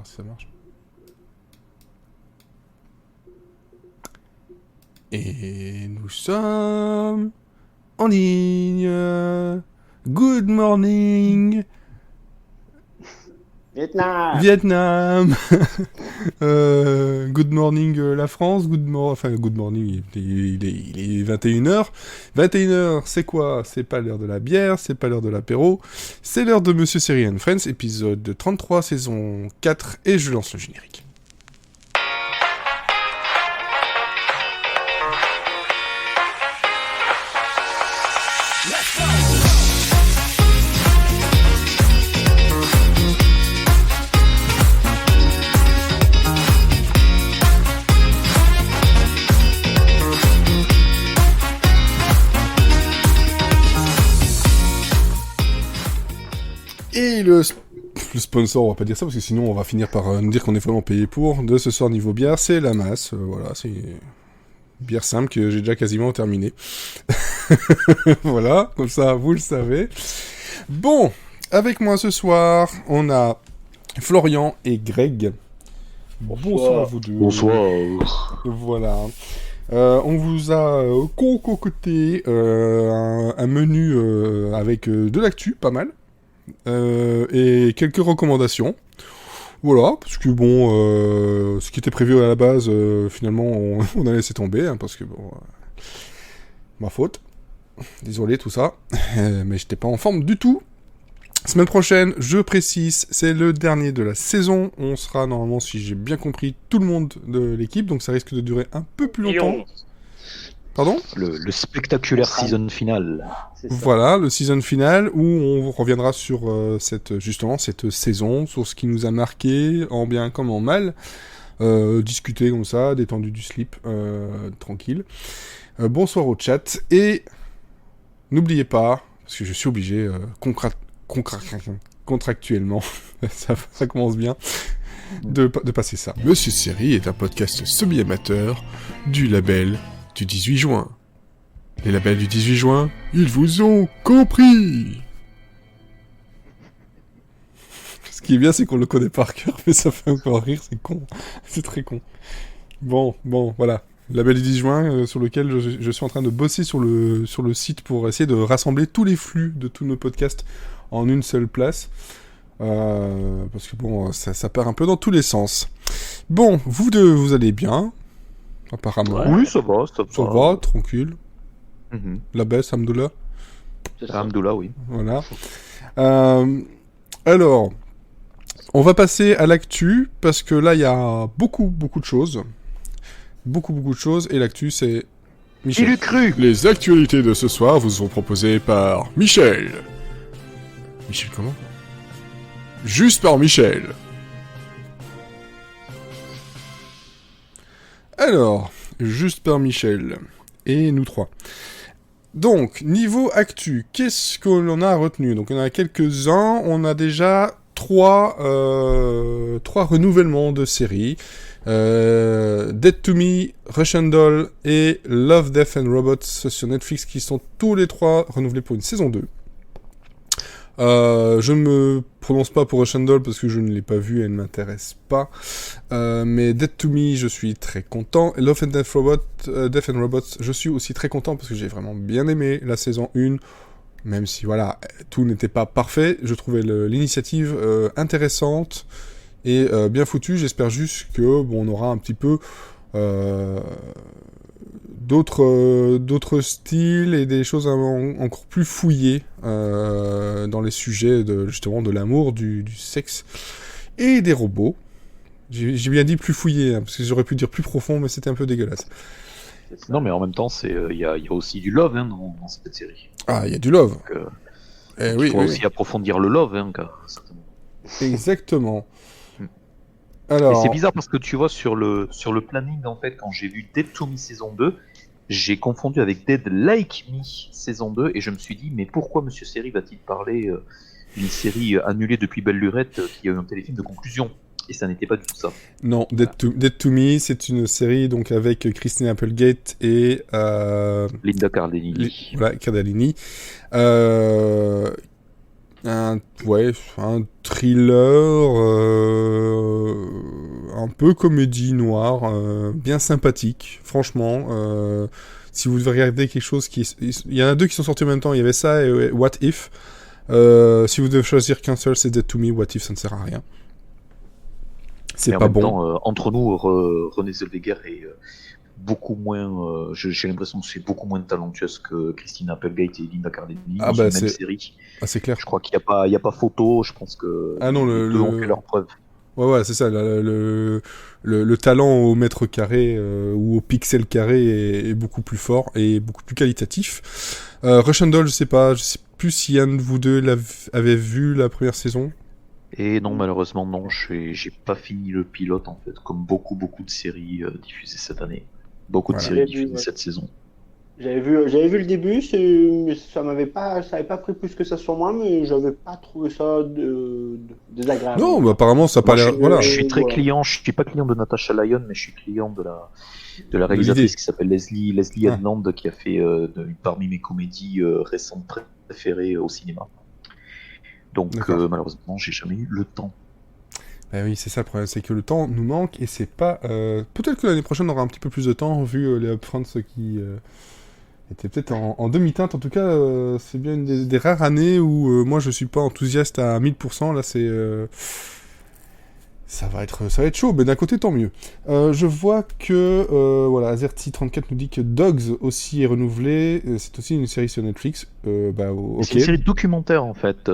voir si ça marche. Et nous sommes en ligne. Good morning. Vietnam. Good morning la France. Good morning. Il est 21h. 21h, c'est quoi? C'est pas l'heure de la bière, c'est pas l'heure de l'apéro. C'est l'heure de Monsieur Série and Friends, épisode 33, saison 4. Et je lance le générique. Et le sponsor, on va pas dire ça parce que sinon on va finir par nous dire qu'on est vraiment payé pour, de ce soir niveau bière, c'est la masse. Voilà, c'est une bière simple que j'ai déjà quasiment terminée. Voilà, comme ça vous le savez. Bon, avec moi ce soir, on a Florian et Greg. Bonsoir à vous deux. Bonsoir. Voilà. On vous a concocté un menu avec de l'actu, pas mal. Et quelques recommandations. Voilà, parce que bon, ce qui était prévu à la base, finalement, on a laissé tomber, hein, parce que bon, ma faute. Désolé, tout ça. Mais j'étais pas en forme du tout. Semaine prochaine, je précise, c'est le dernier de la saison. On sera normalement, si j'ai bien compris, tout le monde de l'équipe, donc ça risque de durer un peu plus longtemps. Pardon ? Le spectaculaire season final. Voilà, le season final où on reviendra sur cette saison, sur ce qui nous a marqué, en bien comme en mal. Discuter comme ça, détendu du slip, tranquille. Bonsoir au chat. Et n'oubliez pas, parce que je suis obligé, contractuellement, ça commence bien, de passer ça. Monsieur Série est un podcast semi-amateur du label du 18 juin. Les labels du 18 juin, ils vous ont compris. Ce qui est bien, c'est qu'on le connaît par cœur, mais ça fait encore rire, c'est con. C'est très con. Bon, voilà. Le label du 10 juin, sur lequel je suis en train de bosser sur le site pour essayer de rassembler tous les flux de tous nos podcasts en une seule place. Parce que bon, ça part un peu dans tous les sens. Bon, vous deux, vous allez bien, apparemment. Oui, ça va. Ça va, tranquille. La baisse, Hamdoullah. Hamdoullah, oui. Voilà. Alors, on va passer à l'actu, parce que là, il y a beaucoup de choses. Beaucoup de choses, et l'actu, c'est Michel. Il eût cru. Les actualités de ce soir vous sont proposées par Michel. Michel comment ? Juste par Michel. Alors, juste par Michel. Et nous trois. Donc, niveau actu, qu'est-ce que l'on a retenu ? Donc, on a quelques-uns. On a déjà trois renouvellements de séries. Dead to Me, Russian Doll et Love, Death and Robots sur Netflix qui sont tous les trois renouvelés pour une saison 2. Je ne me prononce pas pour Russian Doll parce que je ne l'ai pas vue et elle ne m'intéresse pas. Mais Dead to Me, je suis très content. Et Love and Death and Robots, je suis aussi très content parce que j'ai vraiment bien aimé la saison 1. Même si, voilà, tout n'était pas parfait. Je trouvais l'initiative intéressante et bien foutue. J'espère juste que, bon, on aura un petit peu d'autres styles et des choses encore plus fouillées dans les sujets justement de l'amour, du sexe et des robots. J'ai bien dit plus fouillé, hein, parce que j'aurais pu dire plus profond, mais c'était un peu dégueulasse. Non, mais en même temps, il y a aussi du love dans cette série. Ah, il y a du love. Donc, oui, il faut aussi approfondir le love, certainement. Exactement. Alors... Et c'est bizarre parce que tu vois, sur le planning, en fait, quand j'ai vu Dead to Me saison 2, j'ai confondu avec Dead Like Me saison 2, et je me suis dit, mais pourquoi Monsieur Série va-t-il parler d'une série annulée depuis Belle Lurette qui a eu un téléfilm de conclusion ? Et ça n'était pas du tout ça. Non, Dead to Me, c'est une série donc avec Christine Applegate et... Linda Cardellini. Voilà, Cardellini. Un thriller un peu comédie noire, bien sympathique, franchement. Si vous devez regarder quelque chose il y en a deux qui sont sortis en même temps, il y avait ça et What If. Si vous devez choisir qu'un seul, c'est Dead to Me. What If, ça ne sert à rien. C'est Mais en pas même bon. temps, entre nous, Renée Zellweger est beaucoup moins. J'ai l'impression que c'est beaucoup moins talentueuse que Christina Applegate et Linda Cardellini Ah dans bah une même série. c'est clair. Je crois qu'il n'y a pas photo. Je pense que Ah non, les deux ont fait leur preuve. Ouais, c'est ça. Le talent au mètre carré ou au pixel carré est beaucoup plus fort et beaucoup plus qualitatif. Russian Doll, je sais plus si un de vous deux avait vu la première saison. Et non, malheureusement, non. J'ai pas fini le pilote, en fait, comme beaucoup de séries diffusées cette année. Beaucoup de séries diffusées cette saison. J'avais vu le début, mais ça avait pas pris plus que ça sur moi, mais j'avais pas trouvé ça désagréable. Non, mais apparemment ça n'a pas l'air. Voilà. Je suis très client. Je suis pas client de Natasha Lyonne, mais je suis client de la réalisatrice qui s'appelle Leslie Headland, qui a fait parmi mes comédies récentes préférées au cinéma. Donc malheureusement, j'ai jamais eu le temps. Ben oui, c'est ça le problème, c'est que le temps nous manque et c'est pas. Peut-être que l'année prochaine on aura un petit peu plus de temps vu les upfronts qui étaient peut-être en demi-teinte. En tout cas, c'est bien une des rares années où moi je suis pas enthousiaste à 1000%. Là, c'est. Ça va être chaud, mais d'un côté tant mieux. Je vois que voilà, Azerty34 nous dit que Dogs aussi est renouvelé. C'est aussi une série sur Netflix. Okay. C'est une série documentaire en fait.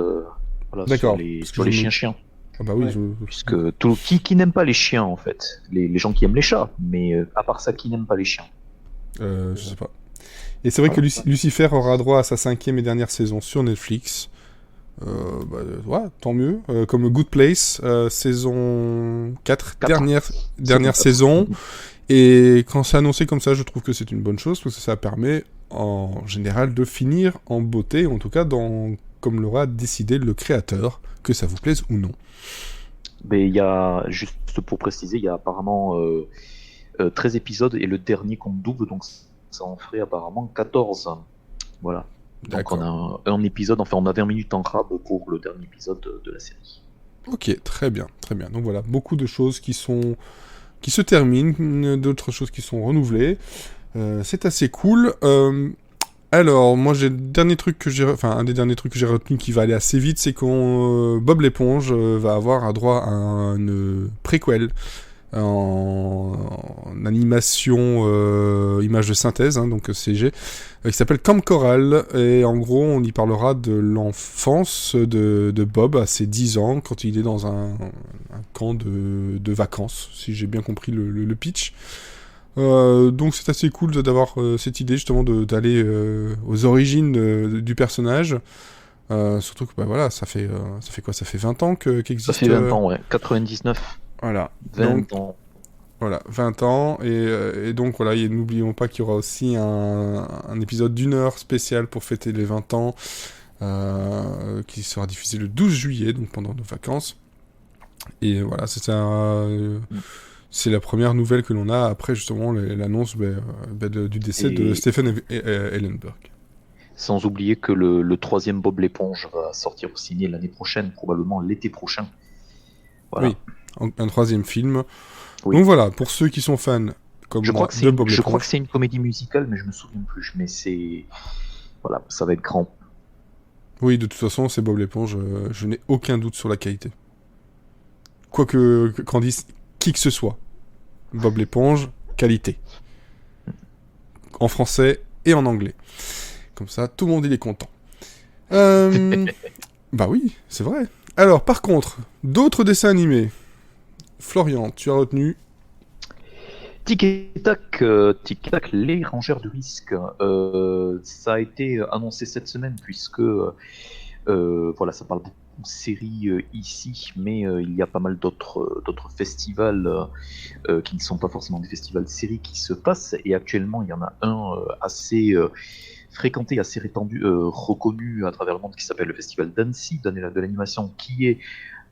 Voilà, d'accord. Sur les chiens. Ah bah oui, ouais. Puisque qui n'aime pas les chiens en fait, les gens qui aiment les chats, mais à part ça, qui n'aime pas les chiens? Je sais pas. Et c'est vrai que Lucifer aura droit à sa 5e et dernière saison sur Netflix. Ouais, tant mieux. Comme Good Place, saison 4. Dernière saison. Et quand c'est annoncé comme ça, je trouve que c'est une bonne chose, parce que ça permet, en général, de finir en beauté, en tout cas, comme l'aura décidé le créateur, que ça vous plaise ou non. Mais il y a, juste pour préciser, il y a apparemment 13 épisodes, et le dernier compte double, donc ça en ferait apparemment 14. Voilà. Donc on a un épisode, enfin on a 20 minutes en rab pour le dernier épisode de la série. Ok, très bien, très bien. Donc voilà, beaucoup de choses qui se terminent, d'autres choses qui sont renouvelées. C'est assez cool. Alors, moi, un des derniers trucs que j'ai retenu qui va aller assez vite, c'est qu'on Bob l'éponge va avoir droit à une préquel en animation image de synthèse, hein, donc CG, qui s'appelle Camp Coral, et en gros on y parlera de l'enfance de Bob à ses 10 ans, quand il est dans un camp de vacances, si j'ai bien compris le pitch. Donc c'est assez cool d'avoir cette idée justement d'aller aux origines du personnage. Surtout que bah voilà, ça fait quoi? Ça fait 20 ans qu'existe. Ça fait 20 ans, ouais, 99. Voilà. 20 ans. Voilà, 20 ans, et donc voilà, n'oublions pas qu'il y aura aussi un épisode d'1 heure spécial pour fêter les 20 ans, qui sera diffusé le 12 juillet, donc pendant nos vacances. Et voilà, c'est la première nouvelle que l'on a après justement l'annonce du décès de Stephen Ellenberg. Sans oublier que le troisième Bob l'éponge va sortir au ciné l'année prochaine, probablement l'été prochain. Voilà. Oui, un troisième film. Oui. Donc voilà, pour ceux qui sont fans comme je moi crois de Bob l'éponge. Je crois que c'est une comédie musicale, mais je me souviens plus. Mais c'est... Voilà, ça va être grand. Oui, de toute façon, c'est Bob l'éponge. Je n'ai aucun doute sur la qualité. Quoique, qu'en dise qui que ce soit. Bob l'éponge, qualité. En français et en anglais. Comme ça, tout le monde il est content. Bah oui, c'est vrai. Alors, par contre, d'autres dessins animés. Florian, tu as retenu Tic et Tac, les rangeurs de risque. Ça a été annoncé cette semaine puisque voilà, ça parle beaucoup de séries ici, mais il y a pas mal d'autres festivals qui ne sont pas forcément des festivals de séries qui se passent, et actuellement il y en a un assez fréquenté, assez répandu, reconnu à travers le monde, qui s'appelle le festival d'Annecy, de l'animation, qui est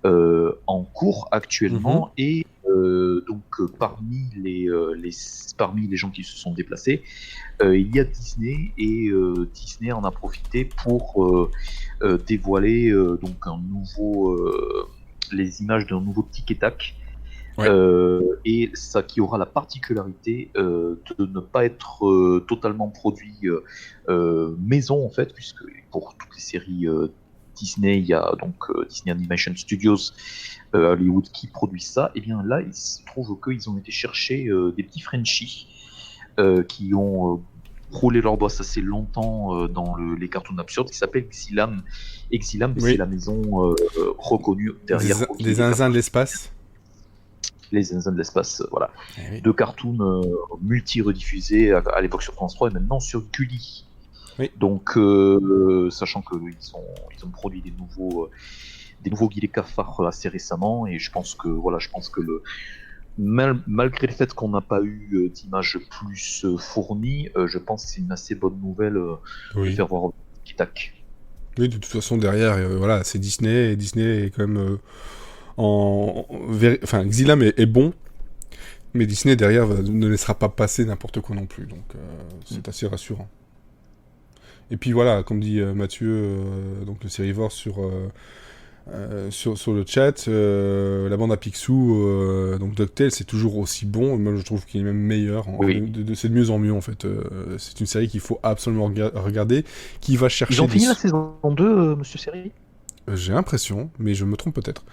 en cours actuellement, et donc parmi les gens qui se sont déplacés, il y a Disney, et Disney en a profité pour dévoiler donc les images d'un nouveau Tic et Tac, Ouais. Et ça qui aura la particularité de ne pas être totalement produit maison en fait, puisque pour toutes les séries Disney, il y a donc Disney Animation Studios Hollywood qui produit ça. Et bien là, il se trouve qu'ils ont été chercher des petits Frenchies qui ont roulé leur boss assez longtemps dans les cartoons absurdes, qui s'appelle Exilam. Exilam, Oui. c'est la maison reconnue derrière Des zinzins de l'espace. Les zinzins de l'espace, voilà. Eh oui. Deux cartoons multi-rediffusés à l'époque sur France 3 et maintenant sur Gulli. Oui. Donc, sachant qu'ils ont produit des nouveaux guilets cafards assez récemment, et je pense que malgré le fait qu'on n'a pas eu d'images plus fournies, je pense que c'est une assez bonne nouvelle de faire voir Kitak. Oui, de toute façon, derrière, voilà, c'est Disney, et Disney est quand même enfin, Exilam est bon, mais Disney, derrière, ne laissera pas passer n'importe quoi non plus, donc c'est assez rassurant. Et puis voilà, comme dit Mathieu, donc le Sérivore sur le chat, la bande à Picsou, donc DuckTales, c'est toujours aussi bon. Moi, je trouve qu'il est même meilleur. C'est de mieux en mieux, en fait. C'est une série qu'il faut absolument regarder, qui va chercher... Ils ont fini la saison 2, Monsieur Série J'ai l'impression, mais je me trompe peut-être.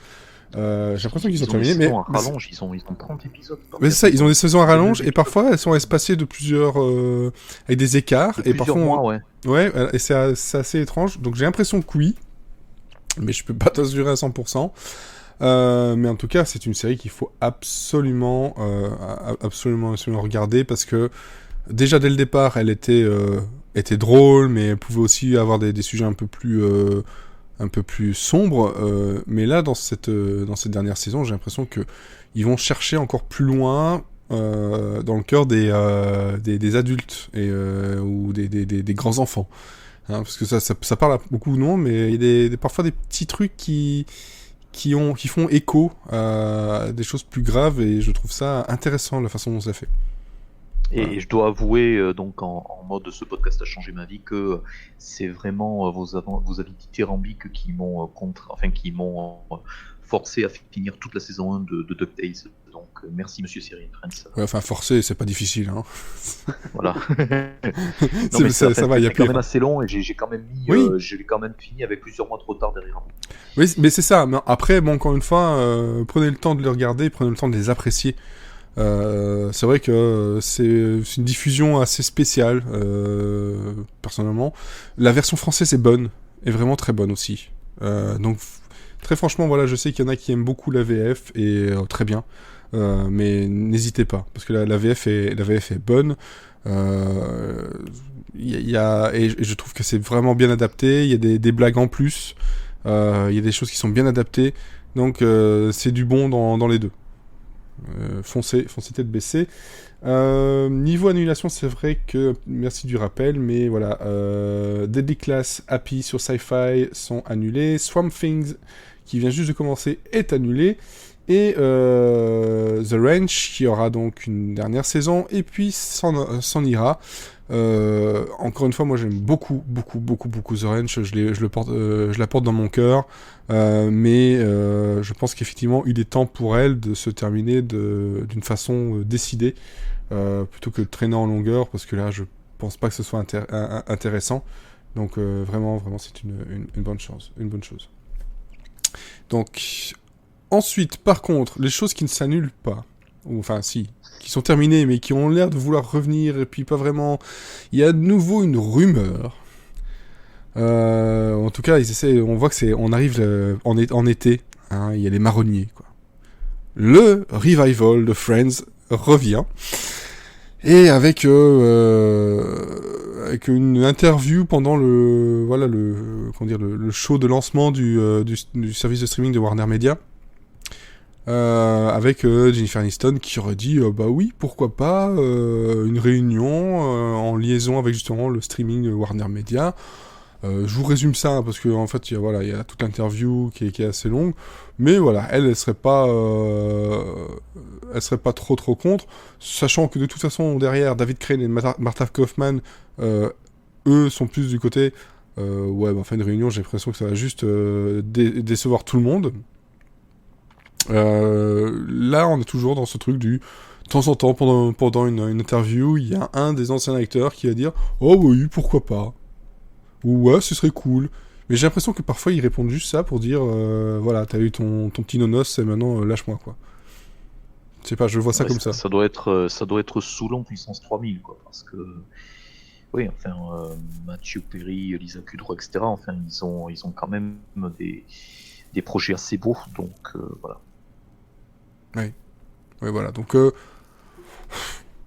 J'ai l'impression qu'ils ont terminé, mais... rallonge, ils ont 30 épisodes. Mais c'est ça, ils ont des saisons à rallonge, et parfois, elles sont espacées de plusieurs... avec des écarts, et parfois... mois, ouais. Ouais, et c'est assez étrange. Donc j'ai l'impression que oui, mais je peux pas t'assurer à 100%. Mais en tout cas, c'est une série qu'il faut absolument regarder, parce que déjà dès le départ, elle était drôle, mais elle pouvait aussi avoir des sujets un peu plus sombres. Mais là, dans cette dernière saison, j'ai l'impression que ils vont chercher encore plus loin dans le cœur des adultes ou des grands enfants. Hein, parce que ça parle à beaucoup de monde, mais il y a parfois des petits trucs qui font écho à des choses plus graves, et je trouve ça intéressant la façon dont ça fait. Et je dois avouer, donc en mode ce podcast a changé ma vie, que c'est vraiment vos avis dithyrambiques qui m'ont forcé à finir toute la saison 1 de DuckTales. Donc merci Monsieur Cyril Friends. Ouais, enfin forcé, c'est pas difficile, hein. Voilà. Non, mais ça va, il y a quand même assez long, et j'ai quand même mis, je l'ai quand même fini avec plusieurs mois de retard derrière moi. Oui, mais c'est ça. Mais après, bon, encore une fois, prenez le temps de les regarder, prenez le temps de les apprécier. C'est vrai que c'est une diffusion assez spéciale, personnellement. La version française est bonne, est vraiment très bonne aussi. Donc très franchement, voilà, je sais qu'il y en a qui aiment beaucoup la VF, et très bien. Mais n'hésitez pas, parce que la VF est bonne. Et je trouve que c'est vraiment bien adapté. Il y a des blagues en plus. Il y a des choses qui sont bien adaptées. Donc c'est du bon dans les deux. Foncez tête baissée. Niveau annulation, c'est vrai que merci du rappel, mais voilà, Deadly Class, Happy sur Sci-Fi sont annulés. Swamp Things, qui vient juste de commencer, est annulé. Et The Ranch, qui aura donc une dernière saison, et puis s'en ira. Encore une fois, moi j'aime beaucoup The Ranch. Je la porte dans mon cœur, mais je pense qu'effectivement il est temps pour elle de se terminer d'une façon décidée, plutôt que de traîner en longueur, parce que là je pense pas que ce soit intéressant. Donc vraiment c'est une bonne chose. Donc ensuite, par contre, les choses qui ne s'annulent pas, ou enfin si, qui sont terminées, mais qui ont l'air de vouloir revenir, et puis pas vraiment. Il y a de nouveau une rumeur. En tout cas, on voit que on arrive en été. Hein, il y a les marronniers, quoi. Le revival de Friends revient, et avec une interview pendant le show de lancement du service de streaming de Warner Media. Avec Jennifer Aniston qui aurait dit bah oui, pourquoi pas une réunion en liaison avec justement le streaming Warner Media. Je vous résume ça, hein, parce que en fait il y a toute l'interview qui est assez longue, mais voilà, elle serait pas trop contre, sachant que de toute façon derrière David Crane et Martha Kaufman, eux sont plus du côté une réunion, j'ai l'impression que ça va juste décevoir tout le monde. Là, on est toujours dans ce truc du... De temps en temps, pendant une interview, il y a un des anciens acteurs qui va dire « Oh oui, pourquoi pas ?» ou « Ouais, ce serait cool ». Mais j'ai l'impression que parfois, ils répondent juste ça pour dire voilà, t'as eu ton petit nonos, et maintenant, lâche-moi, quoi. Je sais pas, je vois ça comme ça. Ça doit être saoulant puissance 3000, quoi, parce que... Oui, enfin, Mathieu Perry, Lisa Kudrow, etc., enfin, ils ont quand même des projets assez beaux, donc voilà. Oui, voilà. Donc,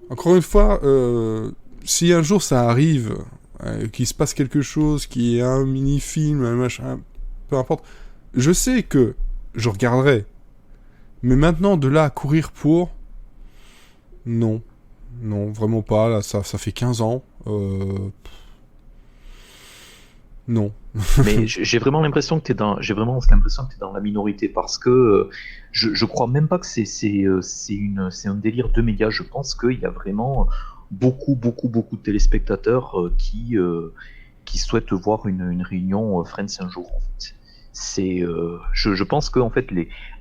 encore une fois, si un jour ça arrive, qu'il se passe quelque chose, qu'il y ait un mini-film, un machin, peu importe, je sais que je regarderai. Mais maintenant, de là à courir pour... Non. Non, vraiment pas. Là, ça fait 15 ans. Non. Mais j'ai vraiment l'impression que t'es dans la minorité parce que je crois même pas que c'est un délire de médias. Je pense qu'il y a vraiment beaucoup de téléspectateurs qui souhaitent voir une réunion Friends un jour, en fait. Je pense que en fait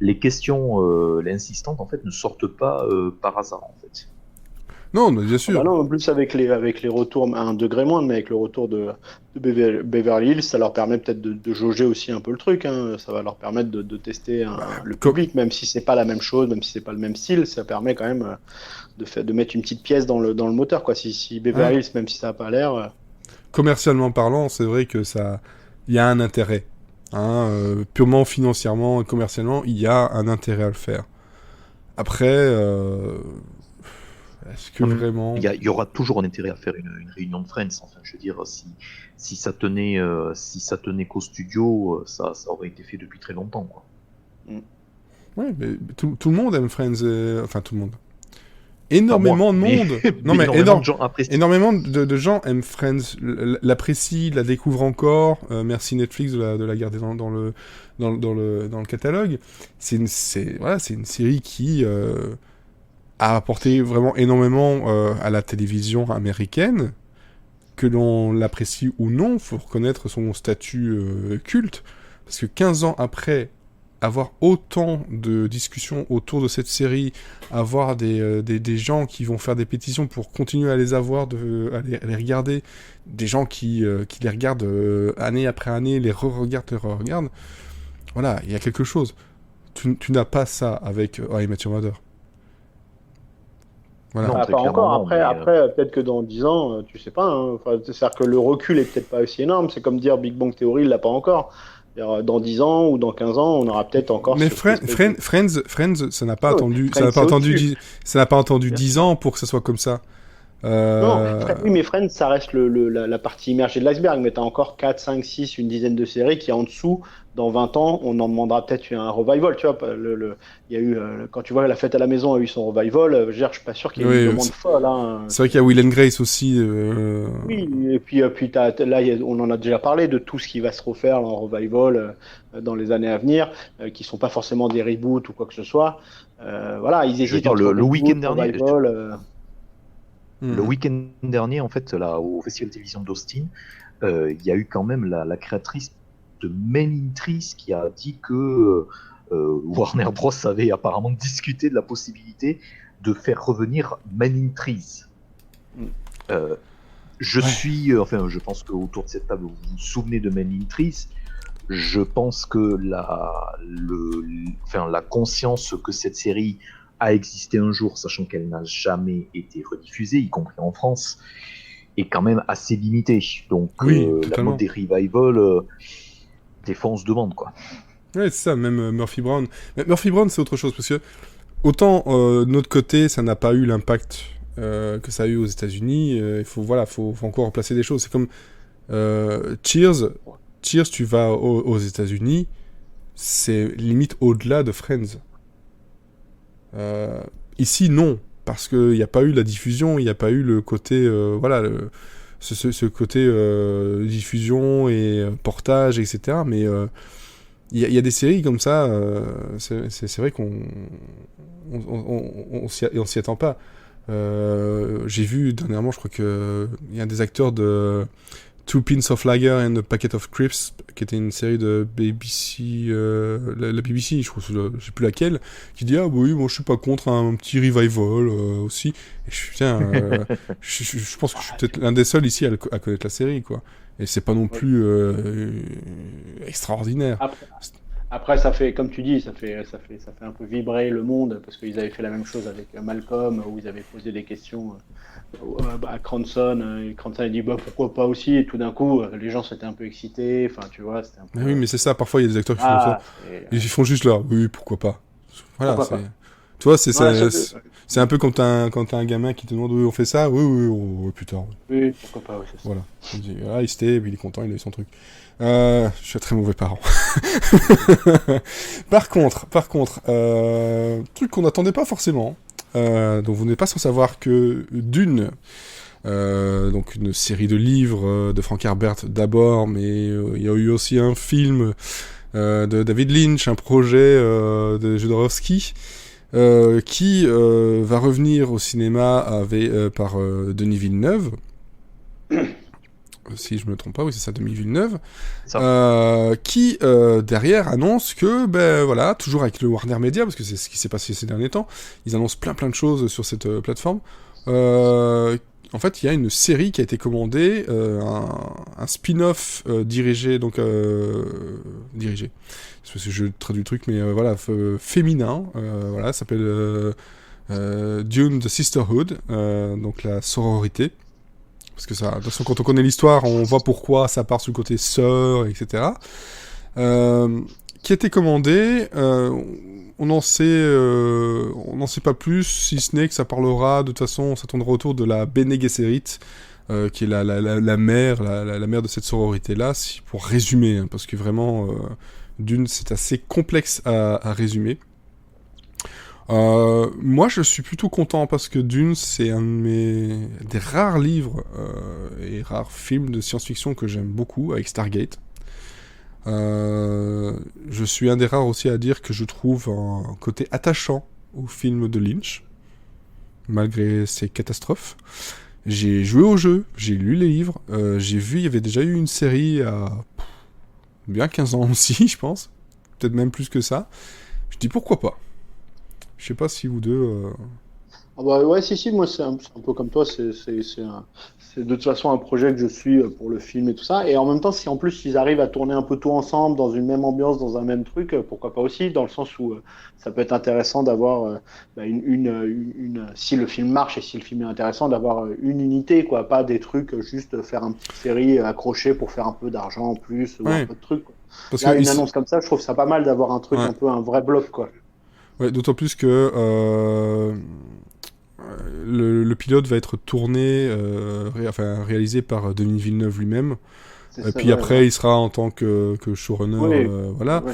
les questions insistantes en fait ne sortent pas par hasard, en fait. Non, mais bien Ah sûr. bah non, en plus avec les retours, à un degré moins, mais avec le retour de Beverly Hills, ça leur permet peut-être de jauger aussi un peu le truc, hein. Ça va leur permettre de tester le comme- public, même si c'est pas la même chose, même si c'est pas le même style, ça permet quand même de mettre une petite pièce dans le moteur, quoi. Si Beverly Ouais. Hills, même si ça n'a pas l'air, Commercialement parlant, c'est vrai que ça... Il y a un intérêt. Hein, purement financièrement et commercialement, il y a un intérêt à le faire. Après, est-ce que Non, mais vraiment... il y aura toujours un intérêt à faire une réunion de Friends. Enfin, je veux dire, si ça tenait qu'au studio, ça aurait été fait depuis très longtemps, quoi. Ouais, mais tout le monde aime Friends. Enfin, tout le monde. Énormément de Mais, monde. Non, mais énormément de gens apprécient. énormément de gens aiment Friends, l'apprécient, la découvrent encore. Merci Netflix de la garder dans le catalogue. Voilà, c'est une série qui a apporté vraiment énormément à la télévision américaine. Que l'on l'apprécie ou non, faut reconnaître son statut culte. Parce que 15 ans après avoir autant de discussions autour de cette série, avoir des gens qui vont faire des pétitions pour continuer à les avoir, à les regarder, des gens qui les regardent année après année, les re-regardent, voilà, il y a quelque chose. Tu n'as pas ça avec How I Met Your Mother. Voilà. Non, ah, très pas clairement, encore. non, Après, mais, après peut-être que dans 10 ans, tu sais pas, hein. Enfin, c'est-à-dire que le recul est peut-être pas aussi énorme. C'est comme dire Big Bang Theory, il l'a pas encore. C'est-à-dire, dans 10 ans ou dans 15 ans, on aura peut-être encore Mais cette espèce de... Friends, ça n'a pas Oh, attendu, Friends, c'est au-dessus. ça n'a pas attendu Bien 10 sûr. ans pour que ça soit comme ça. Non, Euh, Oui, mais Friends, ça reste la partie immergée de l'iceberg, mais tu as encore 4, 5, 6, une dizaine de séries qui, en dessous, dans 20 ans, on en demandera peut-être un revival. Tu vois, il y a eu, quand tu vois La Fête à la Maison a eu son revival, je veux dire, je suis pas sûr qu'il y ait une oui, demande folle, hein. c'est vrai qu'il y a Will and Grace aussi. Oui, et puis là, on en a déjà parlé de tout ce qui va se refaire en revival dans les années à venir, qui sont pas forcément des reboots ou quoi que ce soit. Voilà, ils je veux hésitent dire, entre le week-end reboot, dernier, revival. le hmm. week-end dernier, en fait, là, au Festival de télévision d'Austin, il y a eu quand même la créatrice de Men in Trees qui a dit que Warner Bros avait apparemment discuté de la possibilité de faire revenir Men in Trees. Mm. Enfin, je pense qu'autour de cette table, vous vous souvenez de Men in Trees. Je pense que la conscience que cette série a existé un jour, sachant qu'elle n'a jamais été rediffusée, y compris en France, est quand même assez limitée. Donc, Oui, la totalement. mode des revival, des fois, on se demande, quoi. Ouais, c'est ça, même Murphy Brown. Mais Murphy Brown, c'est autre chose, parce que autant de notre côté, ça n'a pas eu l'impact que ça a eu aux États-Unis. Il faut encore replacer des choses. C'est comme Cheers. Cheers, tu vas aux États-Unis, c'est limite au-delà de Friends. Ici, non, parce qu'il n'y a pas eu la diffusion, il n'y a pas eu le côté, ce côté diffusion et portage, etc. Mais il y a des séries comme ça, c'est vrai on s'y attend pas. J'ai vu dernièrement, je crois que il y a un des acteurs de Two Pins of Lager and a Packet of Crisps, qui était une série de BBC, la BBC, je sais plus laquelle, qui dit ah oui, moi je suis pas contre un petit revival aussi. Et je suis putain, je pense que je suis peut-être l'un des seuls ici à connaître la série, quoi. Et c'est pas non plus extraordinaire. Après, ça fait, comme tu dis, ça fait un peu vibrer le monde, parce qu'ils avaient fait la même chose avec Malcolm, où ils avaient posé des questions à Cranston, et Cranston a dit bah, pourquoi pas aussi, et tout d'un coup, les gens s'étaient un peu excités, enfin, tu vois, c'était un peu... Oui, mais c'est ça, parfois il y a des acteurs qui font ça, ils font juste là, oui, pourquoi pas. Voilà, pourquoi pas. Tu vois, c'est un peu quand t'as un gamin qui te demande oui, on fait ça, oui, putain. Oui, pourquoi pas, oui, c'est ça. Voilà. Il dit, il il est content, il a eu son truc. Je suis un très mauvais parent. Par contre, truc qu'on n'attendait pas forcément, dont vous n'êtes pas sans savoir que Dune, donc une série de livres de Frank Herbert d'abord, mais il y a eu aussi un film de David Lynch, un projet de Jodorowsky, qui va revenir au cinéma par Denis Villeneuve. Si je me trompe pas, oui c'est ça, Denis Villeneuve, qui derrière annonce que, ben voilà, toujours avec le Warner Media, parce que c'est ce qui s'est passé ces derniers temps, ils annoncent plein de choses sur cette plateforme. En fait, il y a une série qui a été commandée, un spin-off dirigé, parce que je traduis le truc, mais voilà, féminin, voilà, ça s'appelle Dune the Sisterhood, donc la sororité. Parce que ça, de toute façon, quand on connaît l'histoire, on voit pourquoi ça part sur le côté sœur, etc. Qui a été commandé, on n'en sait pas plus, si ce n'est que ça parlera, de toute façon, ça tournera autour de la Bene Gesserit, qui est la mère, la mère de cette sororité-là, pour résumer, hein, parce que vraiment, Dune, c'est assez complexe à résumer. Moi, je suis plutôt content parce que Dune, c'est des rares livres et rares films de science-fiction que j'aime beaucoup, avec Stargate. Je suis un des rares aussi à dire que je trouve un côté attachant au film de Lynch, malgré ses catastrophes. J'ai joué au jeu, j'ai lu les livres, j'ai vu, il y avait déjà eu une série à bien 15 ans aussi, je pense. Peut-être même plus que ça. Je dis pourquoi pas. Je sais pas si vous deux... Ah bah ouais, si, moi c'est un peu comme toi, c'est de toute façon un projet que je suis pour le film et tout ça. Et en même temps, si en plus ils arrivent à tourner un peu tout ensemble, dans une même ambiance, dans un même truc, pourquoi pas aussi, dans le sens où ça peut être intéressant d'avoir si le film marche et si le film est intéressant, d'avoir une unité, quoi, pas des trucs, juste faire une petite série accrochée pour faire un peu d'argent en plus, ou un peu de trucs, quoi. Parce Là, que une annonce comme ça, je trouve ça pas mal d'avoir un truc un peu, un vrai bloc, quoi. Ouais, d'autant plus que le pilote va être tourné, réalisé par Denis Villeneuve lui-même. Et puis après, il sera en tant que showrunner, voilà. Ouais.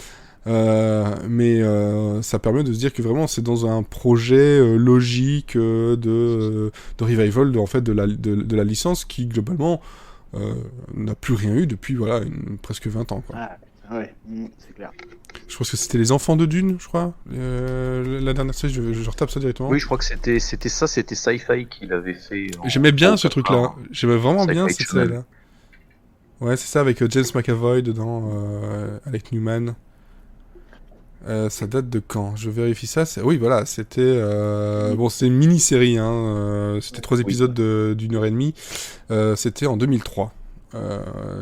Mais ça permet de se dire que vraiment, c'est dans un projet logique de revival de la licence qui, globalement, n'a plus rien eu depuis presque 20 ans, quoi. Ouais, c'est clair. Je pense que c'était Les Enfants de Dune, je crois. La dernière série, je retape ça directement. Oui, je crois que c'était Sci-Fi qui l'avait fait. J'aimais bien ce truc-là. J'aimais vraiment bien cette série-là. Ouais, c'est ça, avec James McAvoy dedans, Alec Newman. Ça date de quand? Je vérifie ça. Oui, voilà, c'était... c'était une mini-série, hein. C'était 3 épisodes d'une heure et demie. C'était en 2003.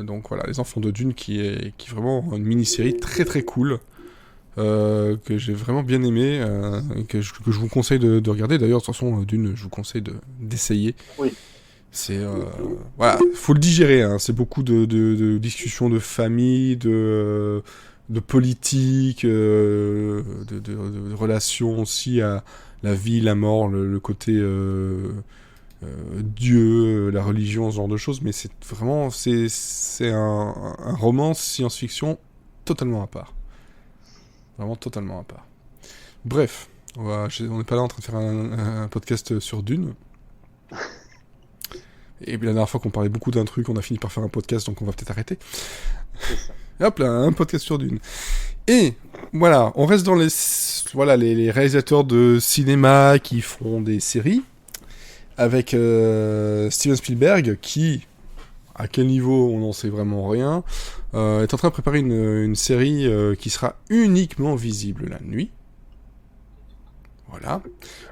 Donc voilà, Les Enfants de Dune qui est vraiment une mini-série très très cool, que j'ai vraiment bien aimé, que je vous conseille de regarder. D'ailleurs, de toute façon, Dune, je vous conseille d'essayer. Oui. C'est voilà, faut le digérer, hein. C'est beaucoup de discussions de famille, de politique, de relations aussi à la vie, la mort, le côté Dieu, la religion, ce genre de choses, mais c'est vraiment c'est un roman science-fiction totalement à part. Vraiment totalement à part. Bref, on n'est pas là en train de faire un podcast sur Dune. Et puis la dernière fois qu'on parlait beaucoup d'un truc, on a fini par faire un podcast, donc on va peut-être arrêter. C'est ça. Et hop là, un podcast sur Dune. Et voilà, on reste dans les réalisateurs de cinéma qui font des séries, avec Steven Spielberg qui à quel niveau, on n'en sait vraiment rien, est en train de préparer une série qui sera uniquement visible la nuit. Voilà.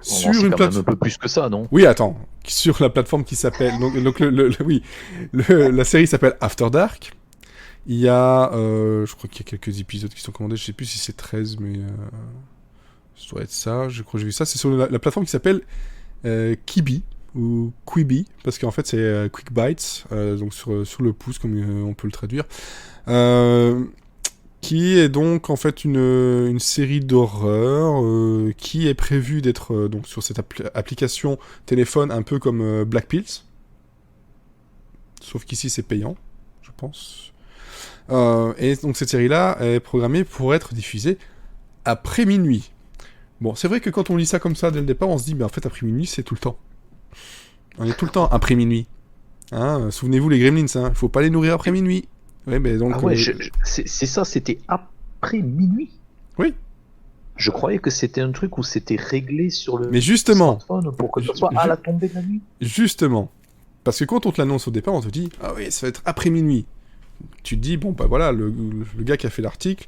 C'est quand même un peu plus que ça, non? Oui, attends. Sur la plateforme qui s'appelle... Donc la série s'appelle After Dark. Il y a... je crois qu'il y a quelques épisodes qui sont commandés. Je sais plus si c'est 13, mais... ça doit être ça. Je crois que j'ai vu ça. C'est sur la plateforme qui s'appelle Quibi. Ou Quibi. Parce qu'en fait, c'est Quick Bites. Donc sur le pouce, comme on peut le traduire. Qui est donc en fait une série d'horreur qui est prévue d'être donc sur cette application téléphone un peu comme Black Pills. Sauf qu'ici c'est payant, je pense. Et donc cette série-là est programmée pour être diffusée après minuit. Bon, c'est vrai que quand on lit ça comme ça dès le départ, on se dit mais en fait après minuit c'est tout le temps. On est tout le temps après minuit. Hein, souvenez-vous les Gremlins, hein, faut pas les nourrir après minuit. Ouais, mais donc, c'est ça, c'était après minuit. Oui. Je croyais que c'était un truc où c'était réglé sur le mais justement, smartphone pour que ce soit à la tombée de la nuit. Justement. Parce que quand on te l'annonce au départ, on te dit « Ah oui, ça va être après minuit ». Tu te dis, bon, bah voilà, le gars qui a fait l'article,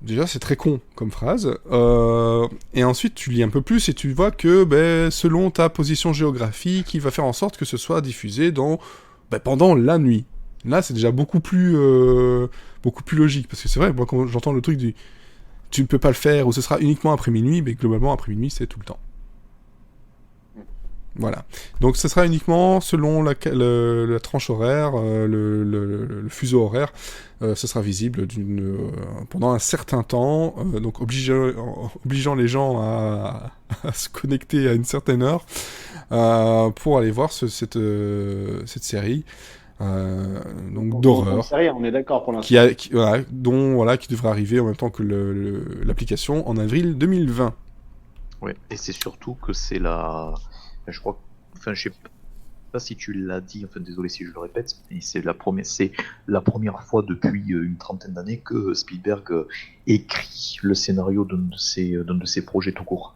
déjà, c'est très con comme phrase. Et ensuite, tu lis un peu plus et tu vois que, selon ta position géographique, il va faire en sorte que ce soit diffusé pendant la nuit. Là, c'est déjà beaucoup plus logique. Parce que c'est vrai, moi, quand j'entends le truc du « tu ne peux pas le faire » ou « ce sera uniquement après minuit », mais globalement, après minuit, c'est tout le temps. Voilà. Donc, ce sera uniquement selon la tranche horaire, le fuseau horaire. Ce sera visible pendant un certain temps, donc obligeant les gens à se connecter à une certaine heure pour aller voir cette série. Donc d'horreur. Série, on est d'accord pour l'instant. Qui devrait arriver en même temps que l'application en avril 2020. Ouais, et c'est surtout que c'est je crois, enfin je sais pas si tu l'as dit, enfin désolé si je le répète, mais c'est la première fois depuis une trentaine d'années que Spielberg écrit le scénario d'un de ses projets tout court.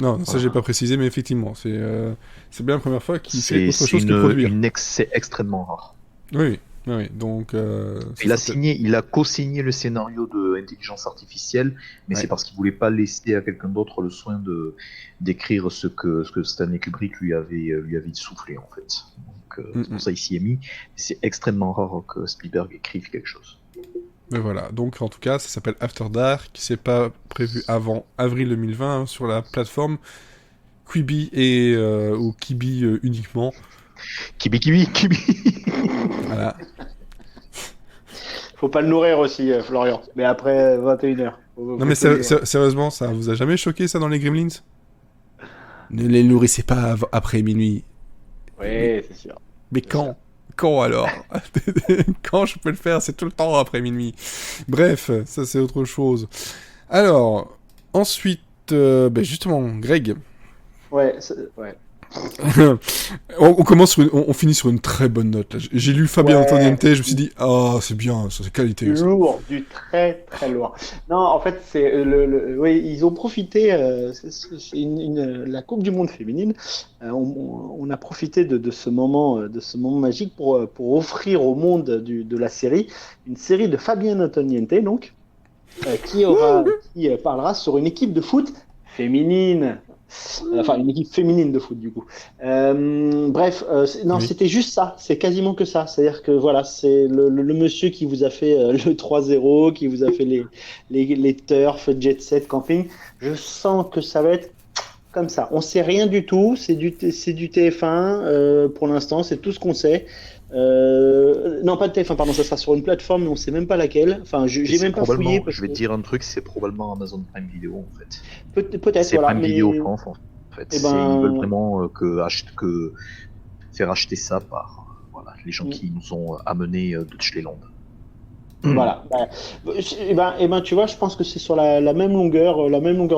Non, ça j'ai pas précisé, mais effectivement, c'est bien la première fois qu'il fait autre chose que produire. C'est extrêmement rare. Oui, donc... il a co-signé le scénario de Intelligence Artificielle, mais c'est parce qu'il voulait pas laisser à quelqu'un d'autre le soin d'écrire ce que Stanley Kubrick lui avait soufflé, en fait. Donc c'est pour ça qu'il s'y est mis. C'est extrêmement rare que Spielberg écrive quelque chose. Mais voilà, donc en tout cas, ça s'appelle After Dark, c'est pas prévu avant avril 2020 sur la plateforme Quibi ou Quibi uniquement. Quibi. Voilà. Faut pas le nourrir aussi, Florian. Mais après 21h. Non mais sérieusement, ça vous a jamais choqué ça dans les Gremlins? Ne les nourrissez pas après minuit. Oui, c'est sûr. Mais quand? Quand alors? Quand je peux le faire? C'est tout le temps après minuit. Bref, ça c'est autre chose. Alors, ensuite, justement, Greg. Ouais. on finit sur une très bonne note. Là. J'ai lu Fabien Antoniente, je me suis dit, c'est bien, c'est qualité. Du lourd, du très très lourd. Non, en fait, c'est oui, ils ont profité. La Coupe du Monde féminine. On a profité de ce moment, magique pour offrir au monde de la série une série de Fabien Antoniente, donc qui parlera sur une équipe de foot féminine. Enfin, une équipe féminine de foot, du coup. C'était juste ça. C'est quasiment que ça. C'est-à-dire que voilà, c'est le monsieur qui vous a fait le 3-0, qui vous a fait les turfs, jet set, camping. Je sens que ça va être comme ça. On sait rien du tout. C'est du TF1 pour l'instant. C'est tout ce qu'on sait. Non, pas de TF1, pardon. Ça sera sur une plateforme, mais on sait même pas laquelle. Enfin, j'ai même pas fouillé. Je vais te dire un truc. C'est probablement Amazon Prime Video, en fait. Peut-être, c'est voilà. Prime Video France, en fait. Ils veulent vraiment faire acheter ça par les gens qui nous ont amené Deutschland. Voilà. Tu vois, je pense que c'est sur la même longueur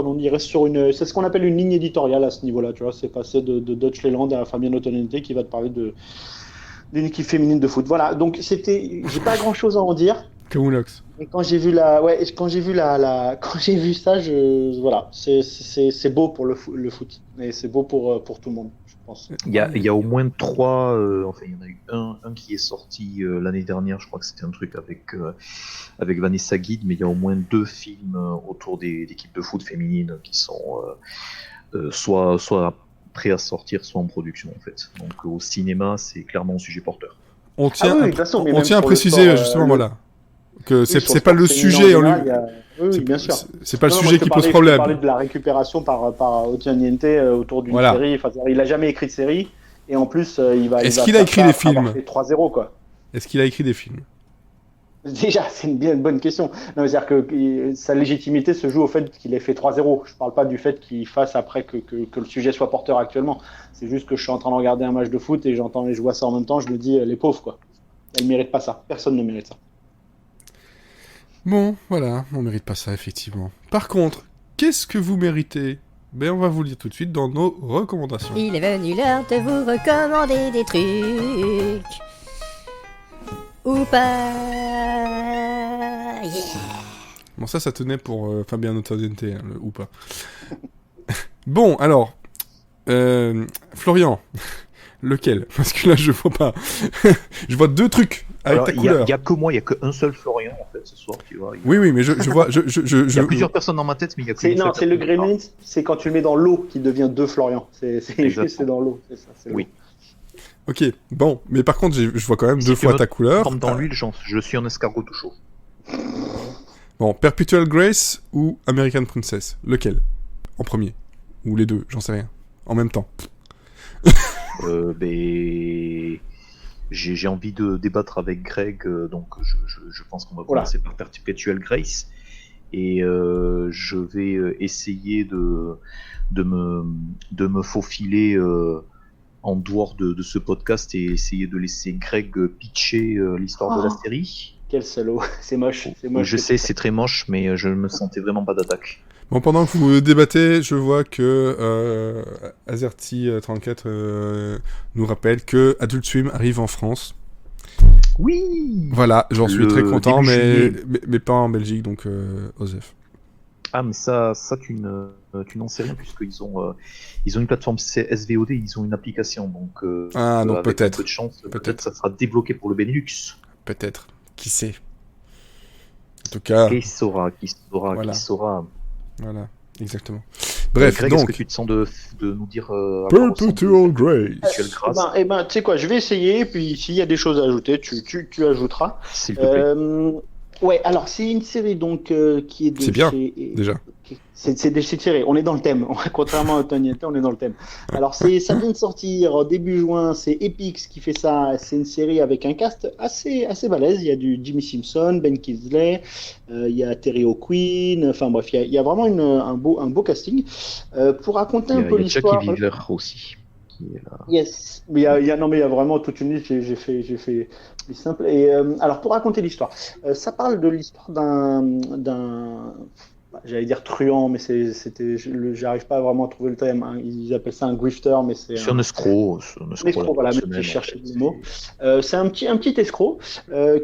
d'onde. Il reste sur c'est ce qu'on appelle une ligne éditoriale à ce niveau-là. Tu vois, c'est passé de Deutschland à Fabien Antoniente qui va te parler d'une équipe féminine de foot. Voilà. Donc j'ai pas grand-chose à en dire. Camoulox. Et quand j'ai vu ça, voilà, c'est beau pour le foot et c'est beau pour tout le monde. Je pense. Il y a au moins 3, enfin il y en a eu un qui est sorti l'année dernière, je crois que c'était un truc avec Vanessa Guide, mais il y a au moins 2 films autour d'équipes de foot féminines qui sont soit prêts à sortir, soit en production en fait. Donc au cinéma, c'est clairement un sujet porteur. On tient, oui, de toute façon, mais on même tient à sur le préciser sport, justement, le- voilà, que Oui, sur c'est pas sport le féminin sujet en en lui, général, oui, bien sûr. c'est pas le Non, moi, sujet je te qui pose parlais, problème. Je te parlais de la récupération par Ocean Niente autour d'une Voilà. série. Enfin, il a jamais écrit de série. Et en plus, il va Est-ce va qu'il a faire écrit ça des après avoir films fait 3-0, quoi. Est-ce qu'il a écrit des films? Déjà, c'est une bonne question. Non, c'est-à-dire que sa légitimité se joue au fait qu'il ait fait 3-0. Je parle pas du fait qu'il fasse après que le sujet soit porteur actuellement. C'est juste que je suis en train de regarder un match de foot et je vois ça en même temps, je me dis, les pauvres, quoi. Elles méritent pas ça. Personne ne mérite ça. Bon, voilà, on mérite pas ça, effectivement. Par contre, qu'est-ce que vous méritez? Ben, on va vous le dire tout de suite dans nos recommandations. Il est venu l'heure de vous recommander des trucs. Ou pas. Yeah. Bon, ça tenait pour Fabien Notadiente, hein, le ou pas. Bon, alors, Florian, lequel? Parce que là, je vois pas. Je vois 2 trucs avec Alors, ta il y couleur. a que moi, il y a qu'un seul Florian en fait ce soir, tu vois. Oui, mais je vois. Il y a plusieurs personnes dans ma tête, mais il y a que Non, c'est le Gremlins, c'est quand tu le mets dans l'eau qui devient 2 Florian. Exactement. C'est dans l'eau, c'est ça. C'est Oui. Ok, bon, mais par contre, je vois quand même Si 2 tu fois me ta couleur. Trempe dans l'huile, je suis un escargot tout chaud. Bon, Perpetual Grace ou American Princess? Lequel? En premier? Ou les deux? J'en sais rien. En même temps. J'ai envie de débattre avec Greg, donc je pense qu'on va Voilà. commencer par Perpetual Grace. Et je vais essayer de me faufiler en dehors de ce podcast et essayer de laisser Greg pitcher l'histoire de la série. Quel salaud, c'est moche. C'est moche Je sais, c'est très moche, mais je ne me sentais vraiment pas d'attaque. Bon, pendant que vous débattez, je vois que Azerty34 nous rappelle que Adult Swim arrive en France. Oui. Voilà, j'en suis Le très content, début juillet. mais pas en Belgique, donc Osef. Ah, mais ça tu n'en sais rien, puisqu'ils ont une plateforme SVOD, ils ont une application, donc, Donc avec peut-être. un peu de chance, Peut-être. peut-être ça sera débloqué pour le Benelux. Peut-être. Qui sait? En tout cas, Qui saura, Voilà. qui saura. voilà, exactement. Bref, Greg, est-ce donc, que tu te sens de nous dire à quoi ressemble Perpetual Grace. Perpetual Grace, Eh ben, tu sais quoi, je vais essayer, puis s'il y a des choses à ajouter, tu ajouteras. s'il te plaît. Ouais, alors c'est une série donc qui est de C'est bien, chez... déjà. C'est des séries, on est dans le thème. Contrairement à Tony on est dans le thème. Alors ça vient de sortir début juin, c'est Epix qui fait ça. C'est une série avec un cast assez balèze. Il y a du Jimmy Simpson, Ben Kingsley, il y a Terry O'Quinn. Enfin bref, il y a vraiment un beau casting. Pour raconter un peu Il y a Jackie l'histoire. Wheeler aussi. Qui est là. Yes, mais il y a vraiment toute une liste. J'ai fait les simples. Et alors pour raconter l'histoire, ça parle de l'histoire d'un j'allais dire truand, mais j'arrive pas vraiment à trouver le terme. Hein. Ils appellent ça un grifter, mais c'est C'est un escroc. un escroc, voilà, même si je cherchais le mot. C'est un petit escroc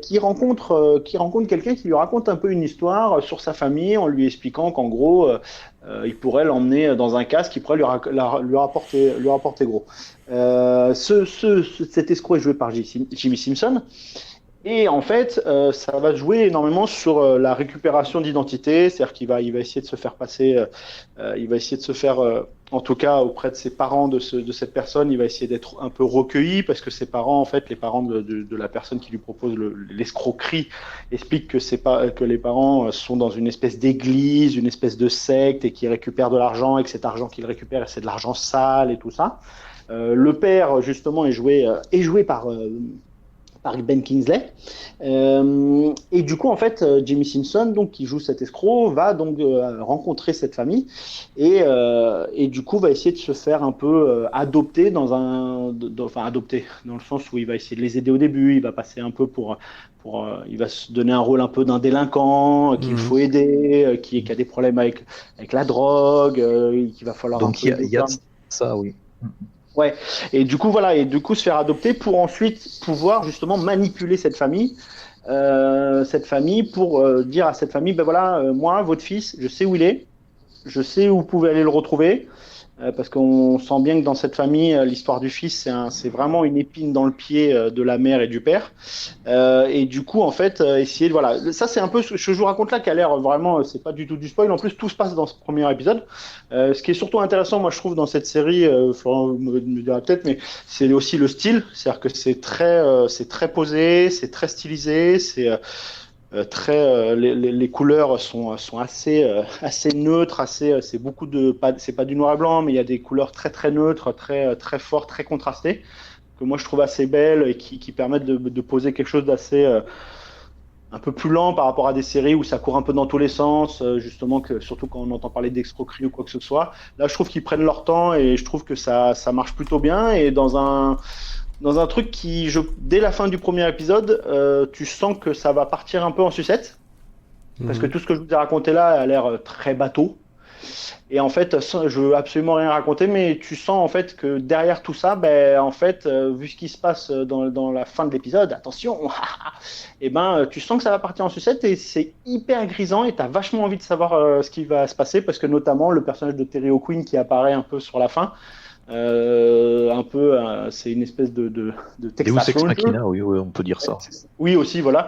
qui rencontre quelqu'un qui lui raconte un peu une histoire sur sa famille en lui expliquant qu'en gros, il pourrait l'emmener dans un casque qui pourrait lui rapporter gros. Cet escroc est joué par Jimmy Simpson. Et en fait, ça va jouer énormément sur la récupération d'identité, c'est-à-dire qu'il va essayer de se faire passer, en tout cas auprès de ses parents de cette personne, il va essayer d'être un peu recueilli parce que ses parents, en fait, les parents de la personne qui lui propose l'escroquerie, expliquent que les parents sont dans une espèce d'église, une espèce de secte et qu'ils récupèrent de l'argent et que cet argent qu'ils récupèrent, c'est de l'argent sale et tout ça. Le père, justement, est joué par Ben Kingsley. Et du coup, en fait, Jimmy Simpson, donc, qui joue cet escroc, va donc rencontrer cette famille et du coup va essayer de se faire un peu adopter adopter dans le sens où il va essayer de les aider au début, il va passer un peu il va se donner un rôle un peu d'un délinquant qu'il faut aider, qui a des problèmes avec la drogue, qu'il va falloir. Donc il y a ça, oui. Ouais, et du coup se faire adopter pour ensuite pouvoir justement manipuler cette famille pour dire à cette famille, ben voilà, moi, votre fils, je sais où il est, je sais où vous pouvez aller le retrouver, parce qu'on sent bien que dans cette famille, l'histoire du fils, c'est vraiment une épine dans le pied de la mère et du père. Et du coup, en fait, essayer de voilà, ça c'est un peu ce que je vous raconte là qui a l'air vraiment, c'est pas du tout du spoil. En plus, tout se passe dans ce premier épisode. Ce qui est surtout intéressant, moi je trouve dans cette série, Florent me dira peut-être, mais c'est aussi le style, c'est-à-dire que c'est très posé, c'est très stylisé, les couleurs sont assez, assez neutres, c'est beaucoup c'est pas du noir et blanc, mais il y a des couleurs très très neutres, très fortes, très contrastées, que moi je trouve assez belles et qui permettent de poser quelque chose d'assez un peu plus lent par rapport à des séries où ça court un peu dans tous les sens, justement, surtout quand on entend parler d'escroquerie ou quoi que ce soit. Là, je trouve qu'ils prennent leur temps et je trouve que ça marche plutôt bien. Et dans un truc dès la fin du premier épisode, tu sens que ça va partir un peu en sucette. Parce que tout ce que je vous ai raconté là a l'air très bateau. Et en fait, je veux absolument rien raconter, mais tu sens en fait que derrière tout ça, ben, en fait, vu ce qui se passe dans la fin de l'épisode, attention, et ben, tu sens que ça va partir en sucette et c'est hyper grisant et tu as vachement envie de savoir ce qui va se passer parce que notamment le personnage de Terry O'Quinn qui apparaît un peu sur la fin, c'est une espèce de Deus Texas Ex Ranger. Machina, oui, on peut dire ça. Oui, aussi, voilà.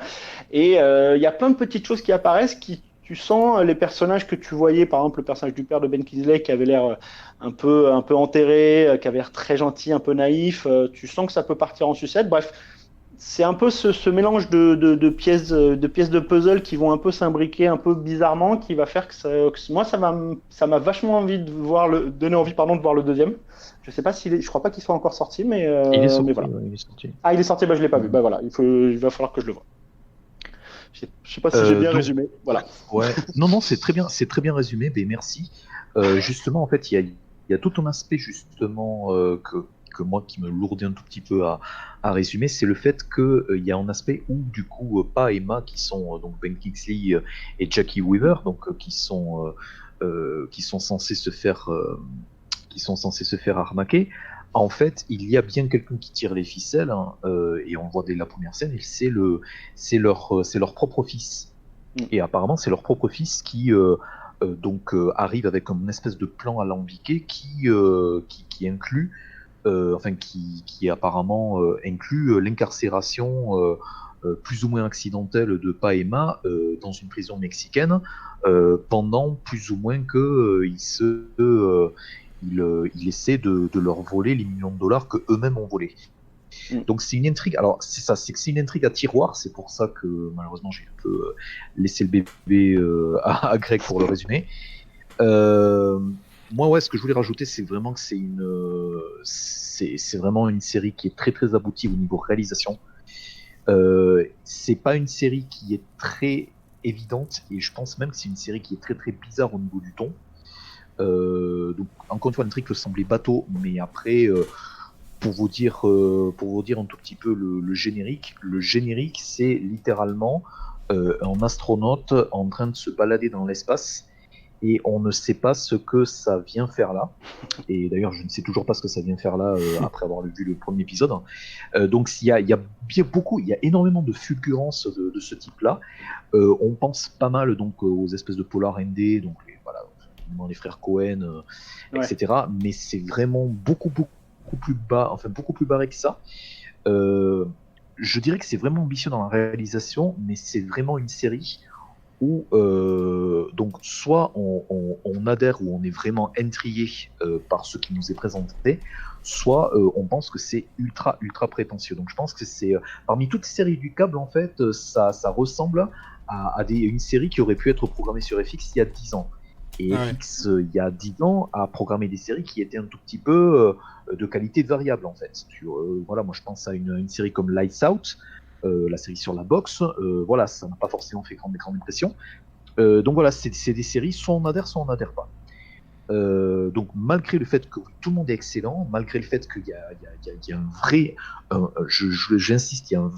Et il y a plein de petites choses qui apparaissent qui tu sens les personnages que tu voyais, par exemple le personnage du père de Ben Kingsley qui avait l'air un peu enterré, qui avait l'air très gentil, un peu naïf. Tu sens que ça peut partir en sucette. Bref, c'est un peu ce mélange de pièces de puzzle qui vont un peu s'imbriquer un peu bizarrement, qui va faire moi ça m'a vachement envie de donné envie pardon de voir le deuxième. Je sais pas je crois pas qu'il soit encore sorti, mais Il est sorti, mais voilà. ouais, il est sorti. Ah, il est sorti, bah je l'ai pas vu. Bah voilà, il va falloir que je le voie. Je sais pas si j'ai bien résumé. Voilà. Ouais. Non, c'est très bien résumé. Ben merci. Justement, en fait, il y a tout un aspect justement que moi qui me lourdit un tout petit peu à résumer, c'est le fait que il y a un aspect où du coup Pa et Ma qui sont donc Ben Kingsley et Jackie Weaver, donc qui sont censés se faire arnaquer. En fait, il y a bien quelqu'un qui tire les ficelles, hein, et on le voit dès la première scène, et c'est leur propre fils. Et apparemment, c'est leur propre fils qui arrive avec une espèce de plan alambiqué qui inclut, qui apparemment inclut l'incarcération plus ou moins accidentelle de Pa et Ma dans une prison mexicaine pendant plus ou moins que il essaie de leur voler les millions de dollars que eux-mêmes ont volés. Donc c'est une intrigue. Alors c'est ça, c'est que c'est une intrigue à tiroir. C'est pour ça que malheureusement j'ai un peu laissé le bébé à Greg pour le résumer. Moi ouais, ce que je voulais rajouter, c'est vraiment que c'est vraiment une série qui est très très aboutie au niveau réalisation. C'est pas une série qui est très évidente et je pense même que c'est une série qui est très très bizarre au niveau du ton. Donc encore une fois, l'intrigue peut sembler bateau, mais après, pour vous dire un tout petit peu le générique, c'est littéralement un astronaute en train de se balader dans l'espace et on ne sait pas ce que ça vient faire là. Et d'ailleurs, je ne sais toujours pas ce que ça vient faire là après avoir vu le premier épisode. Donc il y a énormément de fulgurances de ce type-là. On pense pas mal donc aux espèces de polar indé, donc les frères Cohen, etc. Mais c'est vraiment beaucoup plus bas, enfin beaucoup plus barré que ça. Je dirais que c'est vraiment ambitieux dans la réalisation, mais c'est vraiment une série où donc soit on adhère ou on est vraiment intrigué par ce qui nous est présenté, soit on pense que c'est ultra prétentieux. Donc je pense que c'est parmi toutes les séries du câble en fait, ça ressemble à une série qui aurait pu être programmée sur FX il y a 10 ans. Et FX, il y a 10 ans, a programmé des séries qui étaient un tout petit peu de qualité variable, en fait. Voilà, moi, je pense à une série comme Lights Out, la série sur la boxe. Voilà, ça n'a pas forcément fait grande impression. Donc voilà, c'est des séries, soit on adhère pas. Donc malgré le fait que tout le monde est excellent, malgré le fait qu'il y a un vrai... j'insiste, il y a un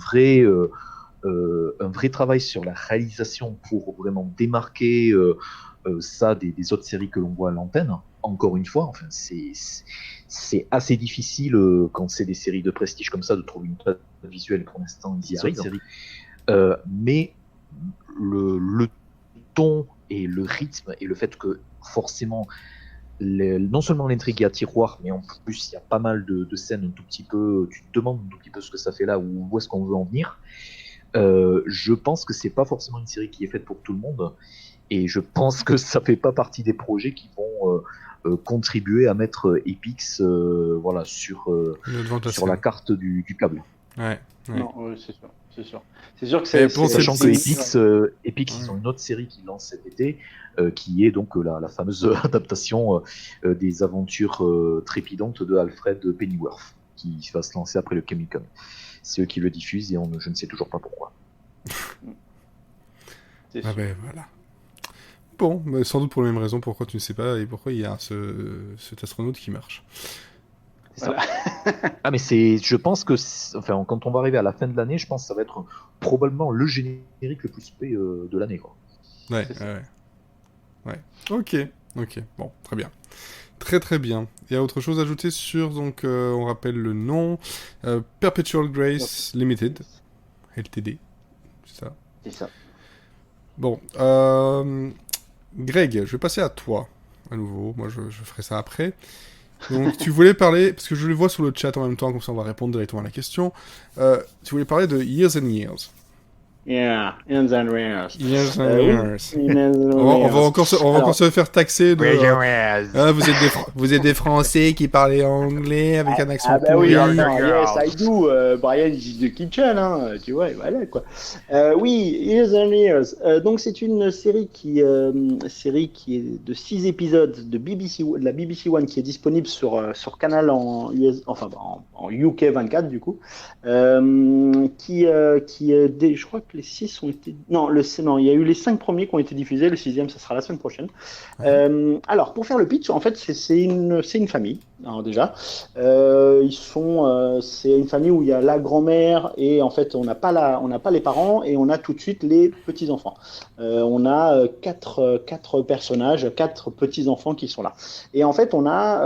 vrai travail sur la réalisation pour vraiment démarquer... ça des autres séries que l'on voit à l'antenne, encore une fois, enfin, c'est assez difficile quand c'est des séries de prestige comme ça de trouver une patte visuelle. Pour l'instant ils y arrivent, mais le ton et le rythme et le fait que forcément non seulement l'intrigue est à tiroir, mais en plus il y a pas mal de scènes un tout petit peu, tu te demandes un tout petit peu ce que ça fait là, ou où est-ce qu'on veut en venir. Je pense que c'est pas forcément une série qui est faite pour tout le monde, et je pense que ça fait pas partie des projets qui vont contribuer à mettre Epix voilà, sur la carte du câble. Ouais. Non, c'est sûr. C'est sûr que Sachant que Epix, ils ont une autre série qui lance cet été, qui est donc la fameuse adaptation des aventures trépidantes de Alfred Pennyworth, qui va se lancer après le Comic-Con. C'est eux qui le diffusent et je ne sais toujours pas pourquoi. Ah ben voilà. Bon, mais sans doute pour les mêmes raisons pourquoi tu ne sais pas et pourquoi il y a cet astronaute qui marche. Voilà. Ah mais je pense que quand on va arriver à la fin de l'année, je pense que ça va être probablement le générique le plus spé de l'année, quoi. Ouais. Ok, bon, très bien. Très bien. Il y a autre chose à ajouter sur, donc, on rappelle le nom, Perpetual Grace Limited, LTD, c'est ça. C'est ça. Bon, Greg, je vais passer à toi, à nouveau. Moi, je ferai ça après. Donc, tu voulais parler, parce que je le vois sur le chat en même temps, comme ça on va répondre directement à la question. Tu voulais parler de Years and Years. Yeah, Years and Years. Years and Years. On va encore se faire taxer de... vous êtes des Français qui parlent anglais avec un accent pourri. Oui, yes, I do. Brian is the kitchen, hein, tu vois, voilà quoi. Oui, Years and Years. Donc c'est une série qui est de 6 épisodes de la BBC One qui est disponible sur Canal en UK 24 du coup, je crois que les 6 ont été... Non, il y a eu les 5 premiers qui ont été diffusés, le 6e, ça sera la semaine prochaine. Alors, pour faire le pitch, en fait, c'est une famille, alors, déjà. C'est une famille où il y a la grand-mère, et en fait, on n'a pas les parents, et on a tout de suite les petits-enfants. On a 4 personnages, 4 petits-enfants qui sont là. Et en fait, on a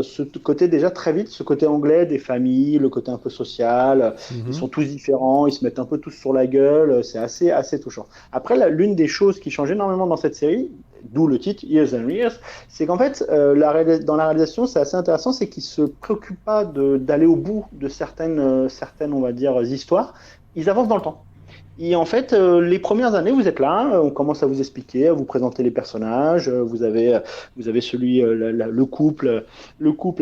ce côté déjà très vite, ce côté anglais des familles, le côté un peu social, ils sont tous différents, ils se mettent un peu tous sur la gueule, c'est assez touchant. Après, l'une des choses qui change énormément dans cette série, d'où le titre Years and Years, c'est qu'en fait, dans la réalisation, c'est assez intéressant, c'est qu'ils se préoccupent pas d'aller au bout de certaines, on va dire, histoires, ils avancent dans le temps. Et en fait, les premières années, vous êtes là, on commence à vous expliquer, à vous présenter les personnages. Vous avez le couple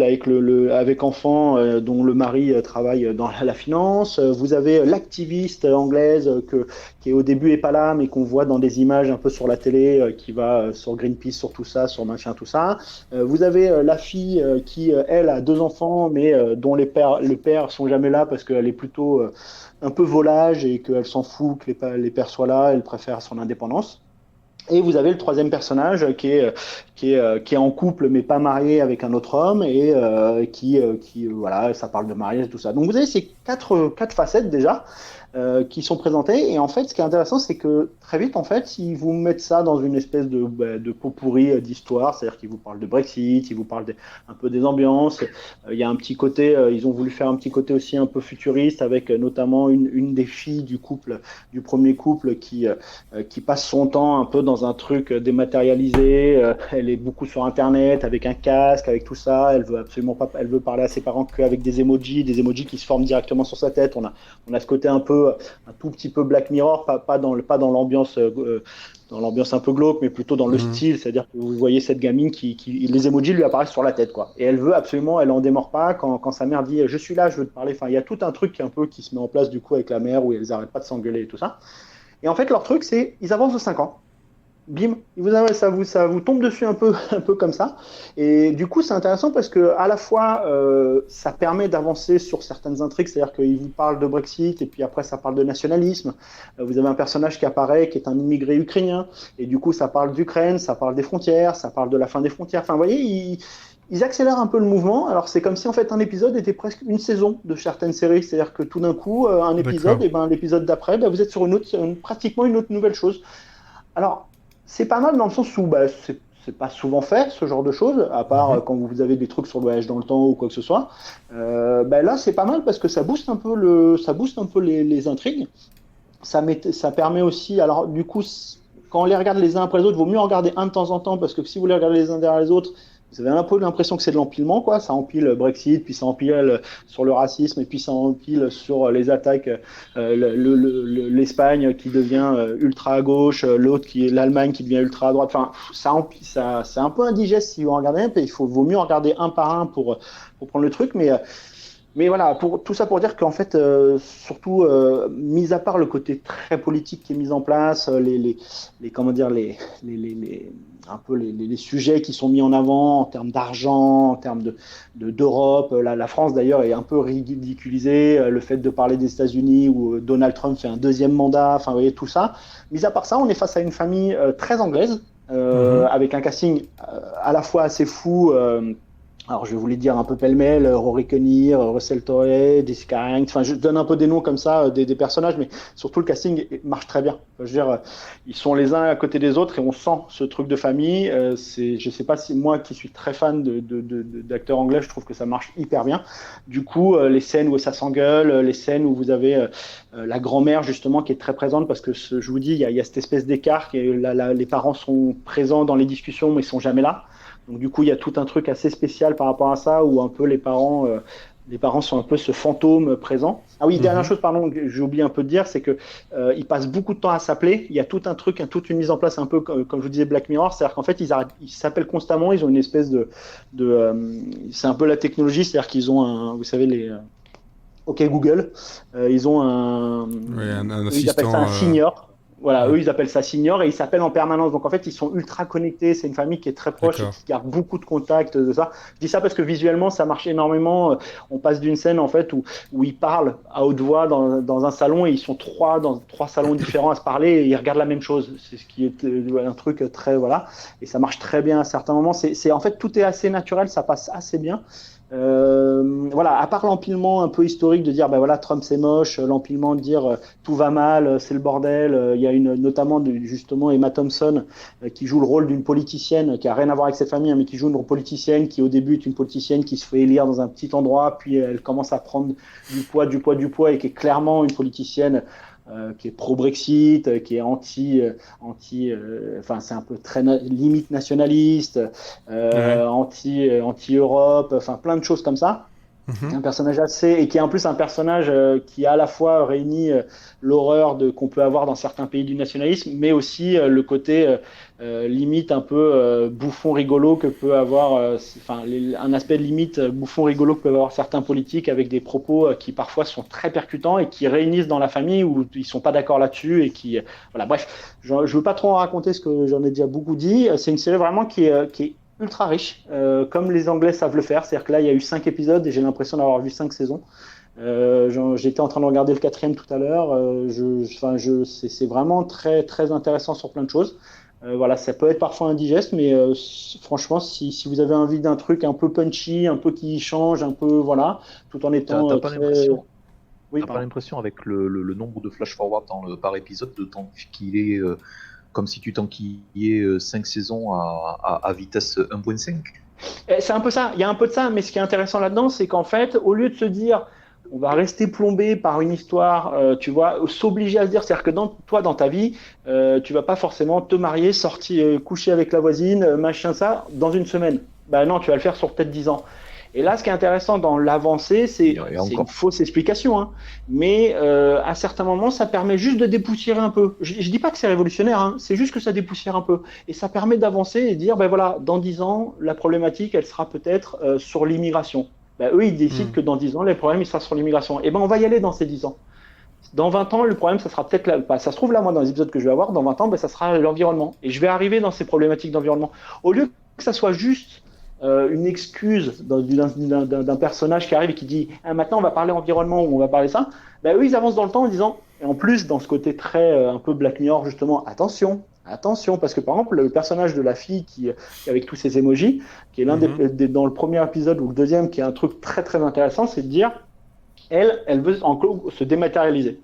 avec enfant dont le mari travaille dans la finance. Vous avez l'activiste anglaise qui au début est pas là, mais qu'on voit dans des images un peu sur la télé, qui va sur Greenpeace, sur tout ça, sur machin, tout ça. Vous avez la fille qui, elle, a 2 enfants, mais dont le père sont jamais là parce qu'elle est plutôt un peu volage et qu'elle s'en fout que les pères soient là, elle préfère son indépendance. Et vous avez le 3e personnage qui est en couple mais pas marié avec un autre homme et voilà, ça parle de mariage, tout ça. Donc vous avez ces quatre facettes déjà qui sont présentées, et en fait ce qui est intéressant c'est que très vite en fait ils vous mettent ça dans une espèce de pot pourri d'histoire, c'est-à-dire qu'ils vous parlent de Brexit, ils vous parlent un peu des ambiances, il y a un petit côté, ils ont voulu faire un petit côté aussi un peu futuriste avec notamment une des filles du premier couple qui passe son temps un peu dans un truc dématérialisé, elle est beaucoup sur internet avec un casque, avec tout ça, elle veut absolument pas, elle veut parler à ses parents qu'avec des emojis qui se forment directement sur sa tête. On a ce côté un tout petit peu Black Mirror, pas dans l'ambiance un peu glauque, mais plutôt dans le style, c'est-à-dire que vous voyez cette gamine qui les emojis lui apparaissent sur la tête, quoi. Et elle veut absolument, elle en démord pas quand sa mère dit je suis là, je veux te parler. Enfin, il y a tout un truc qui se met en place du coup avec la mère où elles arrêtent pas de s'engueuler et tout ça. Et en fait, leur truc, c'est ils avancent de 5 ans. Bim, ça vous tombe dessus un peu comme ça. Et du coup, c'est intéressant parce que à la fois, ça permet d'avancer sur certaines intrigues, c'est-à-dire qu'il vous parle de Brexit et puis après, ça parle de nationalisme. Vous avez un personnage qui apparaît, qui est un immigré ukrainien, et du coup, ça parle d'Ukraine, ça parle des frontières, ça parle de la fin des frontières. Enfin, vous voyez, ils accélèrent un peu le mouvement. Alors, c'est comme si en fait un épisode était presque une saison de certaines séries, c'est-à-dire que tout d'un coup, un épisode, et l'épisode d'après, vous êtes sur pratiquement une autre nouvelle chose. Alors, c'est pas mal dans le sens où c'est pas souvent fait ce genre de choses, à part quand vous avez des trucs sur le voyage dans le temps ou quoi que ce soit. Là, c'est pas mal parce que ça booste un peu les intrigues. Ça permet aussi, alors du coup, quand on les regarde les uns après les autres, il vaut mieux en regarder un de temps en temps parce que si vous les regardez les uns derrière les autres, Vous avez un peu l'impression que c'est de l'empilement, quoi. Ça empile Brexit, puis ça empile sur le racisme, et puis ça empile sur les attaques, l'Espagne qui devient ultra à gauche, l'autre qui est l'Allemagne qui devient ultra à droite. Enfin, c'est un peu indigeste si vous en regardez un, puis vaut mieux en regarder un par un pour prendre le truc, mais voilà, tout ça pour dire qu'en fait, surtout, mis à part le côté très politique qui est mis en place, comment dire, un peu les sujets qui sont mis en avant en termes d'argent, en termes d'Europe. La France d'ailleurs est un peu ridiculisée, le fait de parler des États-Unis où Donald Trump fait un deuxième mandat, enfin vous voyez tout ça. Mis à part ça, on est face à une famille très anglaise, avec un casting à la fois assez fou. Alors, je vais vous les dire un peu pêle-mêle, Rory Kinnear, Russell Tovey, Jessica Lange, enfin, je donne un peu des noms comme ça, des personnages, mais surtout le casting marche très bien. Je veux dire, ils sont les uns à côté des autres et on sent ce truc de famille. Je sais pas si moi, qui suis très fan d'acteurs anglais, je trouve que ça marche hyper bien. Du coup, les scènes où ça s'engueule, les scènes où vous avez la grand-mère, justement, qui est très présente parce que, je vous dis, il y a cette espèce d'écart, les parents sont présents dans les discussions, mais ils sont jamais là. Donc du coup, il y a tout un truc assez spécial par rapport à ça, où un peu les parents sont un peu ce fantôme présent. Ah oui, dernière chose, pardon, que j'ai oublié un peu de dire, c'est que ils passent beaucoup de temps à s'appeler. Il y a tout un truc, toute une mise en place un peu comme je vous disais Black Mirror, c'est-à-dire qu'en fait ils s'appellent constamment. Ils ont une espèce c'est un peu la technologie, c'est-à-dire qu'ils ont vous savez OK Google, ils ont un ils appellent assistant. ça un senior. Voilà, eux, ils appellent ça senior et ils s'appellent en permanence. Donc, en fait, ils sont ultra connectés. C'est une famille qui est très proche et qui garde beaucoup de contacts de ça. Je dis ça parce que visuellement, ça marche énormément. On passe d'une scène, en fait, où ils parlent à haute voix dans un salon et ils sont dans trois salons différents à se parler et ils regardent la même chose. C'est ce qui est un truc très, voilà. Et ça marche très bien à certains moments. En fait, tout est assez naturel. Ça passe assez bien. Voilà, à part l'empilement un peu historique de dire ben voilà Trump c'est moche, l'empilement de dire tout va mal, c'est le bordel. Il y a notamment justement Emma Thompson qui joue le rôle d'une politicienne qui a rien à voir avec cette famille, mais qui joue une politicienne qui au début est une politicienne qui se fait élire dans un petit endroit, puis elle commence à prendre du poids et qui est clairement une politicienne qui est pro-Brexit, qui est enfin c'est un peu très limite nationaliste, anti-Europe, enfin plein de choses comme ça. Un personnage et qui est en plus un personnage qui à la fois réunit l'horreur qu'on peut avoir dans certains pays du nationalisme, mais aussi le côté limite un peu bouffon rigolo que peut avoir, un aspect limite bouffon rigolo que peuvent avoir certains politiques avec des propos qui parfois sont très percutants et qui réunissent dans la famille où ils sont pas d'accord là-dessus et qui voilà, bref, je veux pas trop en raconter ce que j'en ai déjà beaucoup dit. C'est une série vraiment qui est ultra riche, comme les Anglais savent le faire. C'est-à-dire que là, il y a eu 5 épisodes et j'ai l'impression d'avoir vu 5 saisons. J'étais en train de regarder le 4e tout à l'heure. C'est vraiment très, très intéressant sur plein de choses. Voilà, ça peut être parfois indigeste, mais franchement, si vous avez envie d'un truc un peu punchy, un peu qui change, un peu, voilà, tout en étant T'as pas l'impression Oui, T'as pas l'impression avec le nombre de flash-forward par épisode de qu'il est comme si tu t'enquillais 5 saisons à vitesse 1.5. C'est un peu ça, il y a un peu de ça, mais ce qui est intéressant là-dedans, c'est qu'en fait, au lieu de se dire on va rester plombé par une histoire, tu vois, s'obliger à se dire, c'est-à-dire que dans ta vie, tu vas pas forcément te marier, sortir, coucher avec la voisine, machin ça, dans une semaine. Ben non, tu vas le faire sur peut-être 10 ans. Et là, ce qui est intéressant dans l'avancée, c'est une fausse explication, hein, mais à certains moments, ça permet juste de dépoussiérer un peu. Je dis pas que c'est révolutionnaire, hein, c'est juste que ça dépoussière un peu. Et ça permet d'avancer et de dire, ben voilà, dans 10 ans, la problématique, elle sera peut-être sur l'immigration. Ben, eux, ils décident que dans 10 ans, les problèmes, il sera sur l'immigration. Et ben, on va y aller dans ces 10 ans. Dans 20 ans, le problème, ça sera peut-être, ça se trouve là, moi, dans les épisodes que je vais avoir, dans 20 ans, ben, ça sera l'environnement. Et je vais arriver dans ces problématiques d'environnement. Au lieu que ça soit juste une excuse d'un personnage qui arrive et qui dit maintenant on va parler environnement ou on va parler ça, ben, eux ils avancent dans le temps en disant, et en plus dans ce côté très un peu Black Mirror justement, attention, parce que par exemple le personnage de la fille qui avec tous ces emojis, qui est l'un dans le premier épisode ou le deuxième, qui est un truc très très intéressant, c'est de dire elle veut en gros se dématérialiser.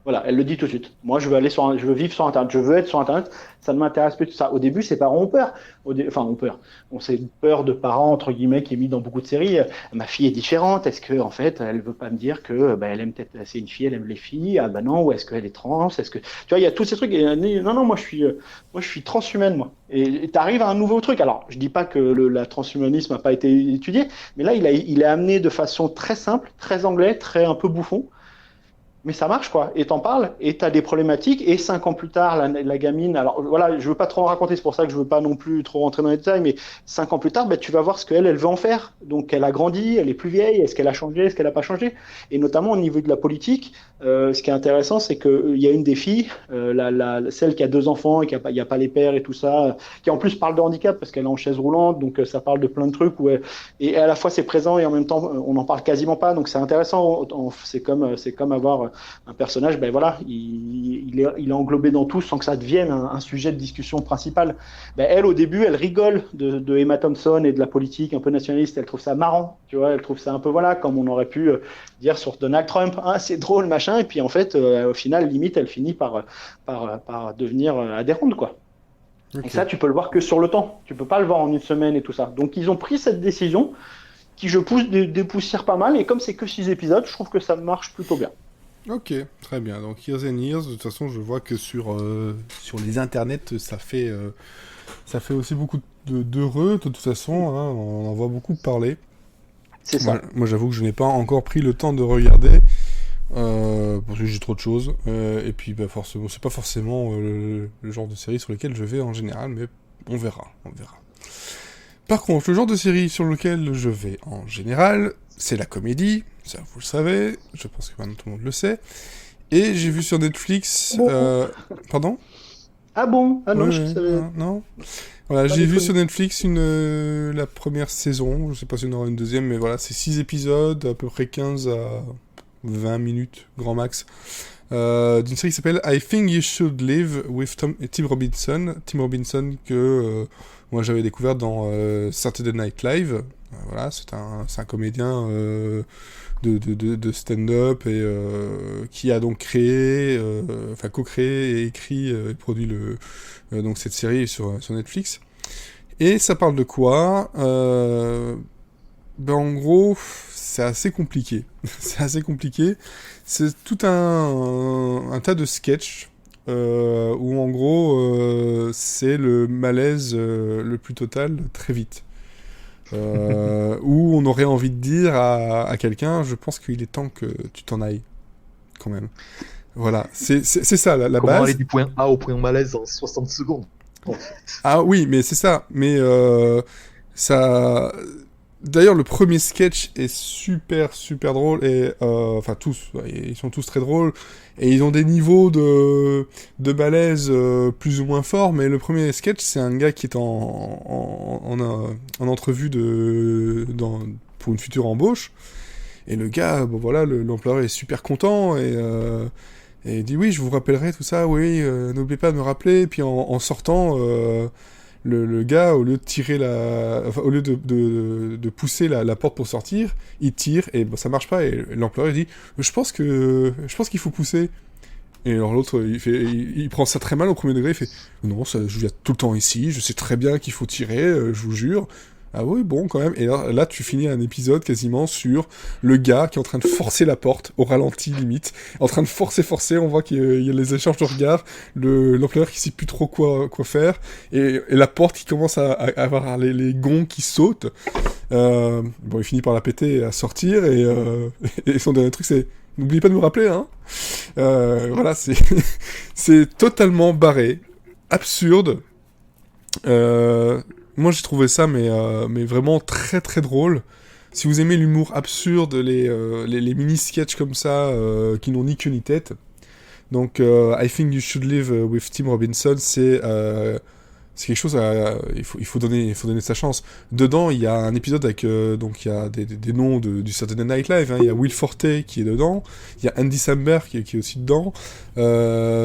Voilà, elle le dit tout de suite. Moi, je veux vivre sur Internet, je veux être sur Internet. Ça ne m'intéresse plus tout ça. Au début, ses parents ont peur. Enfin, ont peur. On sait une peur de parents entre guillemets qui est mis dans beaucoup de séries. Ma fille est différente. Est-ce que en fait, elle veut pas me dire que elle aime peut-être, c'est une fille, elle aime les filles. Ah bah non. Ou est-ce qu'elle est trans? Est-ce que tu vois, il y a tous ces trucs. Et, non, non, moi, je suis transhumaine, moi. Et t'arrives à un nouveau truc. Alors, je dis pas que la transhumanisme n'a pas été étudié, mais là, il est amené de façon très simple, très anglais, très un peu bouffon. Mais ça marche, quoi. Et t'en parles, et t'as des problématiques, et 5 ans plus tard, la gamine, alors voilà, je veux pas trop en raconter, c'est pour ça que je veux pas non plus trop rentrer dans les détails, mais 5 ans plus tard, ben, tu vas voir ce qu'elle veut en faire. Donc elle a grandi, elle est plus vieille, est-ce qu'elle a changé, est-ce qu'elle a pas changé? Et notamment au niveau de la politique, ce qui est intéressant, c'est qu'il y a une des filles, celle qui a 2 enfants, et qui y a pas les pères et tout ça, qui en plus parle de handicap, parce qu'elle est en chaise roulante, donc ça parle de plein de trucs, et à la fois c'est présent, et en même temps, on n'en parle quasiment pas, donc c'est intéressant, c'est comme avoir un personnage, ben voilà, il est englobé dans tout sans que ça devienne un sujet de discussion principal. Ben elle, au début, elle rigole de Emma Thompson et de la politique un peu nationaliste. Elle trouve ça marrant, tu vois. Elle trouve ça un peu, voilà, comme on aurait pu dire sur Donald Trump, ah, c'est drôle, machin. Et puis en fait, au final, limite, elle finit par devenir adhérente, quoi. Ok. Et ça, tu peux le voir que sur le temps. Tu peux pas le voir en une semaine et tout ça. Donc ils ont pris cette décision qui, je pousse, dépoussière pas mal. Et comme c'est que 6 épisodes, je trouve que ça marche plutôt bien. Ok, très bien. Donc Years and Years, de toute façon, je vois que sur les internets, ça fait aussi beaucoup d'heureux, de toute façon, hein, on en voit beaucoup parler. C'est ça. Moi, j'avoue que je n'ai pas encore pris le temps de regarder, parce que j'ai trop de choses. Et puis, bah, forcément, c'est pas forcément le genre de série sur lequel je vais en général, mais on verra, on verra. Par contre, le genre de série sur lequel je vais en général, c'est la comédie. Ça, vous le savez. Je pense que maintenant tout le monde le sait. Et j'ai vu sur Netflix... Bon. Pardon? Ah bon? Ah non, Ouais, je ouais, savais. non. Voilà, Pas j'ai vu déconner. sur Netflix la première saison. Je sais pas si on aura une deuxième, mais voilà, c'est 6 épisodes, à peu près 15 à 20 minutes, grand max. D'une série qui s'appelle I Think You Should Live with Tim Robinson. Tim Robinson que moi j'avais découvert dans Saturday Night Live. Voilà, c'est un comédien de stand-up et qui a donc créé, enfin co-créé et écrit et produit donc cette série sur Netflix. Et ça parle de quoi ben en gros, c'est assez compliqué. C'est assez compliqué. C'est tout un tas de sketchs où en gros c'est le malaise le plus total très vite. Où on aurait envie de dire à quelqu'un, je pense qu'il est temps que tu t'en ailles, quand même. Voilà, c'est ça la Comment aller base. du point A au point malaise en 60 secondes? En fait. Ah oui, mais c'est ça. Mais ça. D'ailleurs, le premier sketch est super drôle et enfin tous, ils sont tous très drôles et ils ont des niveaux de malaise plus ou moins forts. Mais le premier sketch, c'est un gars qui est en entrevue pour une future embauche et le gars, bon voilà, l'employeur est super content et il dit oui, je vous rappellerai tout ça, oui, n'oubliez pas de me rappeler. Et puis en sortant, le gars, au lieu de tirer enfin, au lieu de pousser la porte pour sortir, il tire et bon, ça marche pas. Et l'employeur dit, je pense qu'il faut pousser. Et alors l'autre, il prend ça très mal au premier degré, il fait, non, ça, je viens tout le temps ici, je sais très bien qu'il faut tirer, je vous jure. Ah oui, bon, quand même. Et là, tu finis un épisode quasiment sur le gars qui est en train de forcer la porte, au ralenti limite, en train de forcer, on voit qu'il y a les échanges de regards, l'employeur qui sait plus trop quoi faire, et la porte qui commence à avoir les gonds qui sautent. Bon, il finit par la péter et à sortir, et son dernier truc, c'est n'oubliez pas de me rappeler, hein. Voilà, c'est totalement barré, absurde. Moi j'ai trouvé ça mais vraiment très drôle. Si vous aimez l'humour absurde, les mini-sketchs comme ça qui n'ont ni queue ni tête. Donc I Think You Should Live with Tim Robinson, c'est quelque chose il faut donner sa chance. Dedans, il y a un épisode avec donc il y a des noms du Saturday Night Live, hein. Il y a Will Forte qui est dedans, il y a Andy Samberg qui est aussi dedans,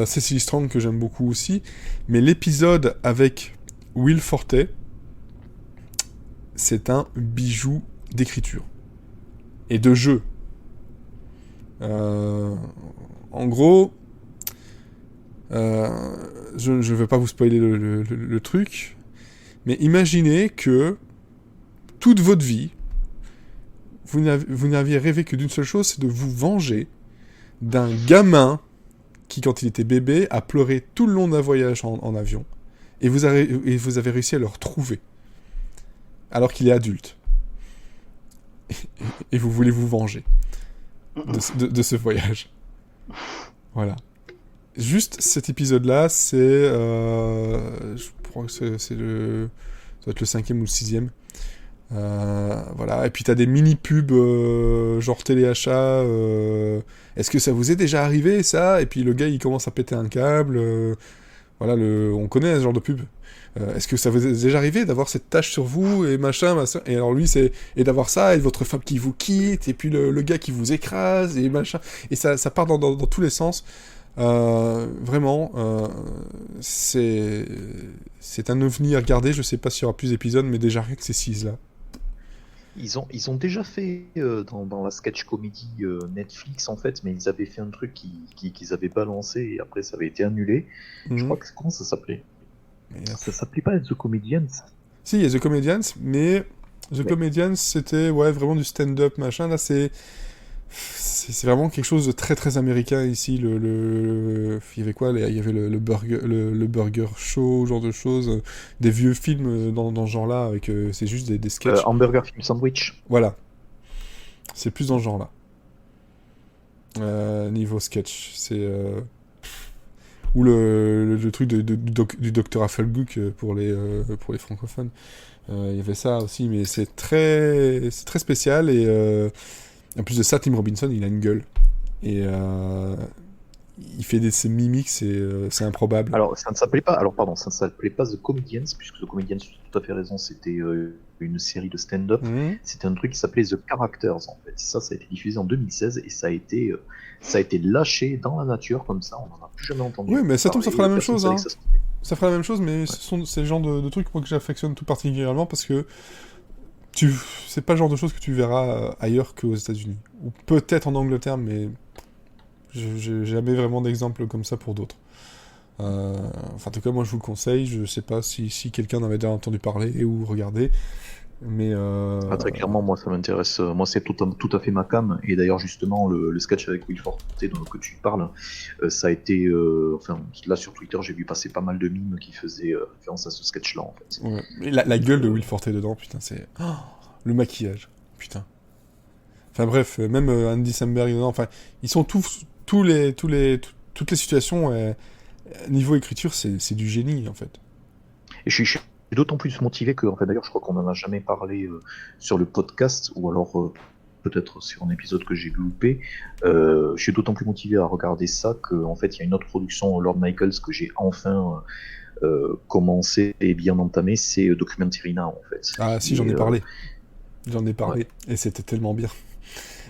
Cecily Strong que j'aime beaucoup aussi, mais l'épisode avec Will Forte, c'est un bijou d'écriture et de jeu. En gros, Je ne vais pas vous spoiler le truc, mais imaginez que toute votre vie, vous n'aviez rêvé que d'une seule chose, c'est de vous venger d'un gamin qui, quand il était bébé, a pleuré tout le long d'un voyage en avion, et vous avez réussi à le retrouver, alors qu'il est adulte. Et vous voulez vous venger de ce voyage. Voilà. Juste cet épisode-là, c'est... je crois que c'est le... Ça doit être le 5e ou le 6e. Voilà. Et puis t'as des mini-pubs genre téléachat. Est-ce que ça vous est déjà arrivé, ça? Et puis le gars, il commence à péter un câble. Voilà, on connaît ce genre de pub. Est-ce que ça vous est déjà arrivé d'avoir cette tache sur vous et machin, et alors lui et d'avoir ça, et votre femme qui vous quitte, et puis le gars qui vous écrase, et machin, et ça part dans tous les sens. Vraiment, c'est un ovni à regarder. Je sais pas s'il y aura plus d'épisodes, mais déjà rien que ces 6 là. Ils ont déjà fait dans la sketch comédie Netflix en fait, mais ils avaient fait un truc qu'ils avaient balancé et après ça avait été annulé. Je crois que comment ça s'appelait? Ça s'appelait pas The Comedians? Si, il y a The Comedians, mais The Comedians c'était vraiment du stand-up machin. Là c'est vraiment quelque chose de très très américain ici. Il y avait quoi? Il y avait le burger show, genre de choses, des vieux films dans ce genre-là, avec c'est juste des sketchs. Hamburger Film Sandwich. Voilà. C'est plus dans ce genre-là. Niveau sketch, c'est ou le truc du Dr Afflegook pour les francophones. Il y avait ça aussi, mais c'est très spécial et en plus de ça, Tim Robinson, il a une gueule. Et il fait ses mimiques, c'est improbable. Alors, ça ne s'appelait pas The Comedians, puisque The Comedians, tu as tout à fait raison, c'était une série de stand-up. C'était un truc qui s'appelait The Characters, en fait. Ça a été diffusé en 2016 et ça a été lâché dans la nature, comme ça, on n'en a plus jamais entendu. Oui, mais ça tombe, ça fera la même chose. Hein. Ça fera la même chose, mais c'est le genre de truc moi, que j'affectionne tout particulièrement parce que c'est pas le genre de choses que tu verras ailleurs qu'aux États-Unis. Ou peut-être en Angleterre, mais j'ai jamais vraiment d'exemple comme ça pour d'autres. En tout cas, moi je vous le conseille. Je sais pas si quelqu'un en avait déjà entendu parler ou regardé. Mais très clairement, moi ça m'intéresse. Moi c'est tout à fait ma cam. Et d'ailleurs, justement, le sketch avec Will Forte dont que tu parles, ça a été. Là sur Twitter, j'ai vu passer pas mal de mimes qui faisaient référence à ce sketch-là en fait. Ouais. Et la gueule de Will Forte dedans, putain, c'est. Le maquillage, putain. Enfin bref, même Andy Samberg dedans, enfin, ils sont toutes les situations, niveau écriture, c'est du génie en fait. Et je suis d'autant plus motivé que, d'ailleurs, je crois qu'on en a jamais parlé sur le podcast, ou alors peut-être sur un épisode que j'ai loupé. Je suis d'autant plus motivé à regarder ça qu'en fait, il y a une autre production, Lord Michaels, que j'ai enfin commencé et bien entamé, c'est Documentarina en fait. Ah si, j'en ai parlé. Ouais. Et c'était tellement bien.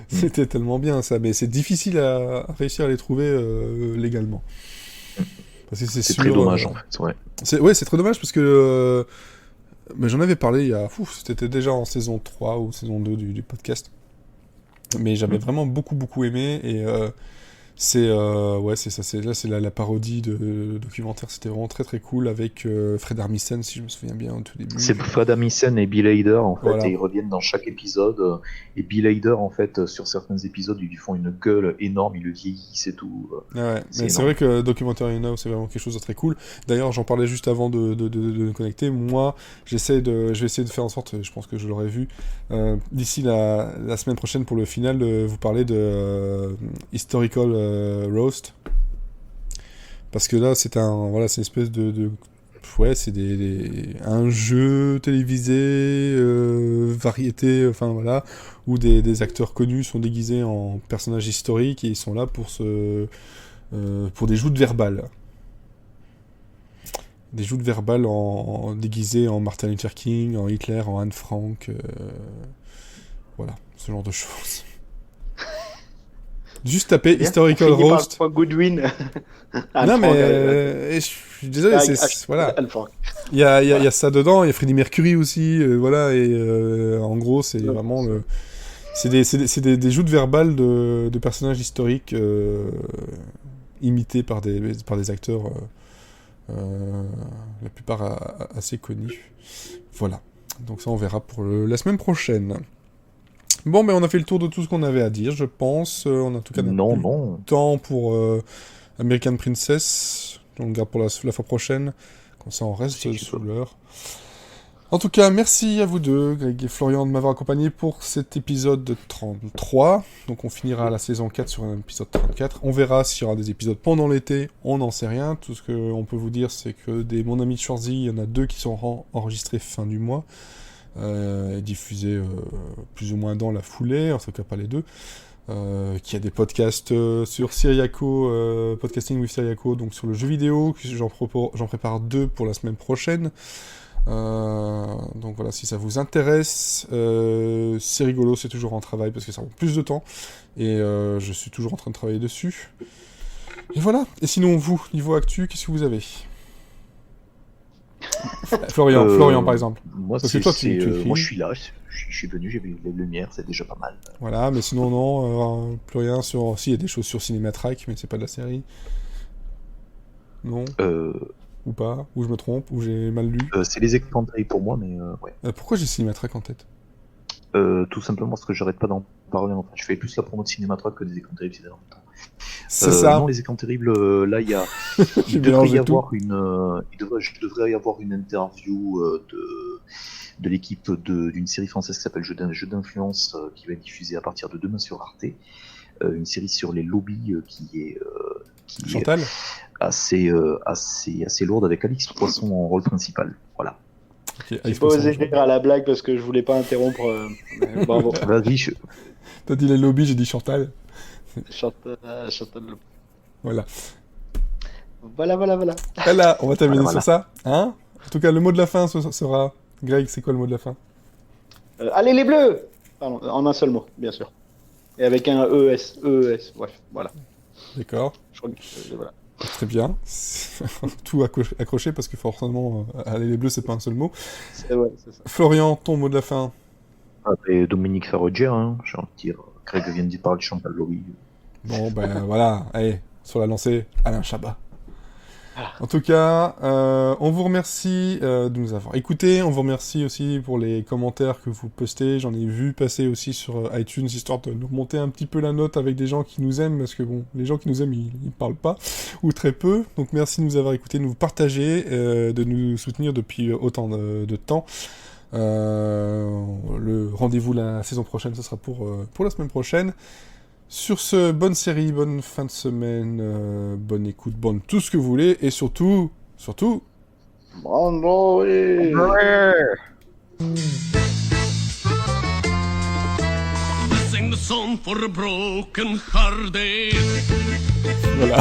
C'était tellement bien ça, mais c'est difficile à réussir à les trouver légalement. Parce que c'est très dommage en fait. C'est très dommage parce que j'en avais parlé il y a... c'était déjà en saison 3 ou saison 2 du podcast. Mais j'avais vraiment beaucoup aimé et c'est ça, c'est la parodie de documentaire, c'était vraiment très cool avec Fred Armisen, si je me souviens bien au tout début. C'est Fred Armisen et Bill Hader en fait, voilà. Et ils reviennent dans chaque épisode. Et Bill Hader en fait, sur certains épisodes, ils lui font une gueule énorme, ils le vieillissent et tout. Ouais, mais c'est vrai que Documentary Now, c'est vraiment quelque chose de très cool. D'ailleurs, j'en parlais juste avant de nous connecter. Moi, je vais essayer de faire en sorte, je pense que je l'aurai vu, d'ici la semaine prochaine pour le final, vous parler de Historical Roast. Parce que là, c'est une espèce de c'est un jeu télévisé, variété, enfin voilà, où des acteurs connus sont déguisés en personnages historiques et ils sont là pour pour des joutes verbales. Des joutes verbales déguisés en Martin Luther King, en Hitler, en Anne Frank, voilà, ce genre de choses. Juste taper Historical Roast. Goodwin. Non mais je suis désolé, voilà. Il y a ça dedans, il y a Freddie Mercury aussi, voilà, et en gros c'est vraiment c'est des joutes verbales de personnages historiques imités par des acteurs, la plupart assez connus. Voilà. Donc ça, on verra pour la semaine prochaine. Bon, mais on a fait le tour de tout ce qu'on avait à dire, je pense. On a en tout cas Non. temps pour American Princess. On le garde pour la fois prochaine. Comme ça, on reste sous l'heure. En tout cas, merci à vous deux, Greg et Florian, de m'avoir accompagné pour cet épisode 33. Donc on finira la saison 4 sur un épisode 34. On verra s'il y aura des épisodes pendant l'été, on n'en sait rien. Tout ce qu'on peut vous dire, c'est que Mon ami Schwarzy, il y en a 2 qui sont enregistrés fin du mois, et diffusés plus ou moins dans la foulée, en tout cas pas les 2. Qu'il y a des podcasts sur Syriaco, Podcasting with Syriaco, donc sur le jeu vidéo, j'en prépare 2 pour la semaine prochaine. Donc voilà, si ça vous intéresse, c'est rigolo, c'est toujours en travail parce que ça prend plus de temps et je suis toujours en train de travailler dessus. Et voilà. Et sinon, vous, niveau actu, qu'est-ce que vous avez? Florian par exemple. Moi, parce que toi, moi je suis là, je suis venu, j'ai vu les lumières, c'est déjà pas mal. Voilà, mais sinon non, plus rien sur. Si, il y a des choses sur Cinématrack, mais c'est pas de la série. Non. Ou pas, ou je me trompe, ou j'ai mal lu. C'est les écrans de pour moi, mais ouais. Pourquoi j'ai Cinématrack en tête? Tout simplement parce que j'arrête pas d'en parler. Enfin, je fais plus la promo de Cinématrack que des écrans terribles ces derniers temps. C'est ça. Non, les écrans terribles, là, il y a. Je devrais y avoir une interview de l'équipe d'une série française qui s'appelle Jeu d'influence, qui va être diffusée à partir de demain sur Arte. Une série sur les lobbies qui est. Chantal assez lourde avec Alix Poisson en rôle principal. Voilà. Okay, j'ai pas osé rire à la blague parce que je voulais pas interrompre. Bravo. Vas-y. T'as dit les lobbies, j'ai dit Chantal. Chantal. Voilà. Voilà, on va terminer sur ça. Hein? En tout cas, le mot de la fin sera... Greg, c'est quoi le mot de la fin? Allez les bleus! Pardon, en un seul mot, bien sûr. Et avec un ES, bref, voilà. D'accord. Je crois que, voilà. Très bien. Tout accroché parce que forcément, allez les bleus, c'est pas un seul mot. C'est ça. Florian, ton mot de la fin? Et Dominique Farrugia, hein, j'ai envie de dire. Greg vient de parler de Chantal Lobby. Bon, ben voilà. Allez, sur la lancée, Alain Chabat. En tout cas, on vous remercie de nous avoir écoutés. On vous remercie aussi pour les commentaires que vous postez. J'en ai vu passer aussi sur iTunes, histoire de nous monter un petit peu la note avec des gens qui nous aiment, parce que bon, les gens qui nous aiment, ils parlent pas, ou très peu. Donc merci de nous avoir écoutés, de nous partager, de nous soutenir depuis autant de temps. Le rendez-vous la saison prochaine, ce sera pour la semaine prochaine. Sur ce, bonne série, bonne fin de semaine, bonne écoute, bonne tout ce que vous voulez, et surtout... Bravo! Sing the song for a broken hearted. Voilà.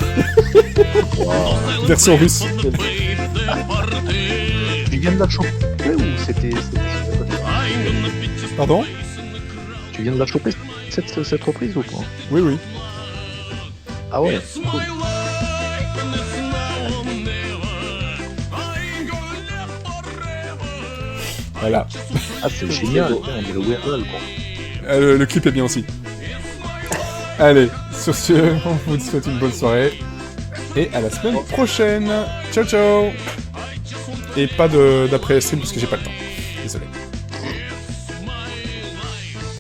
Version russe. Tu viens de la choper ou c'était... Pardon? Tu viens de la choper cette reprise ou pas? Oui. Ah ouais, cool. Voilà. Ah, c'est génial, on dirait Weird Al, quoi. Le clip est bien aussi. Allez, sur ce, on vous souhaite une bonne soirée. Et à la semaine prochaine. Ciao, ciao. Et pas d'après-stream parce que j'ai pas le temps.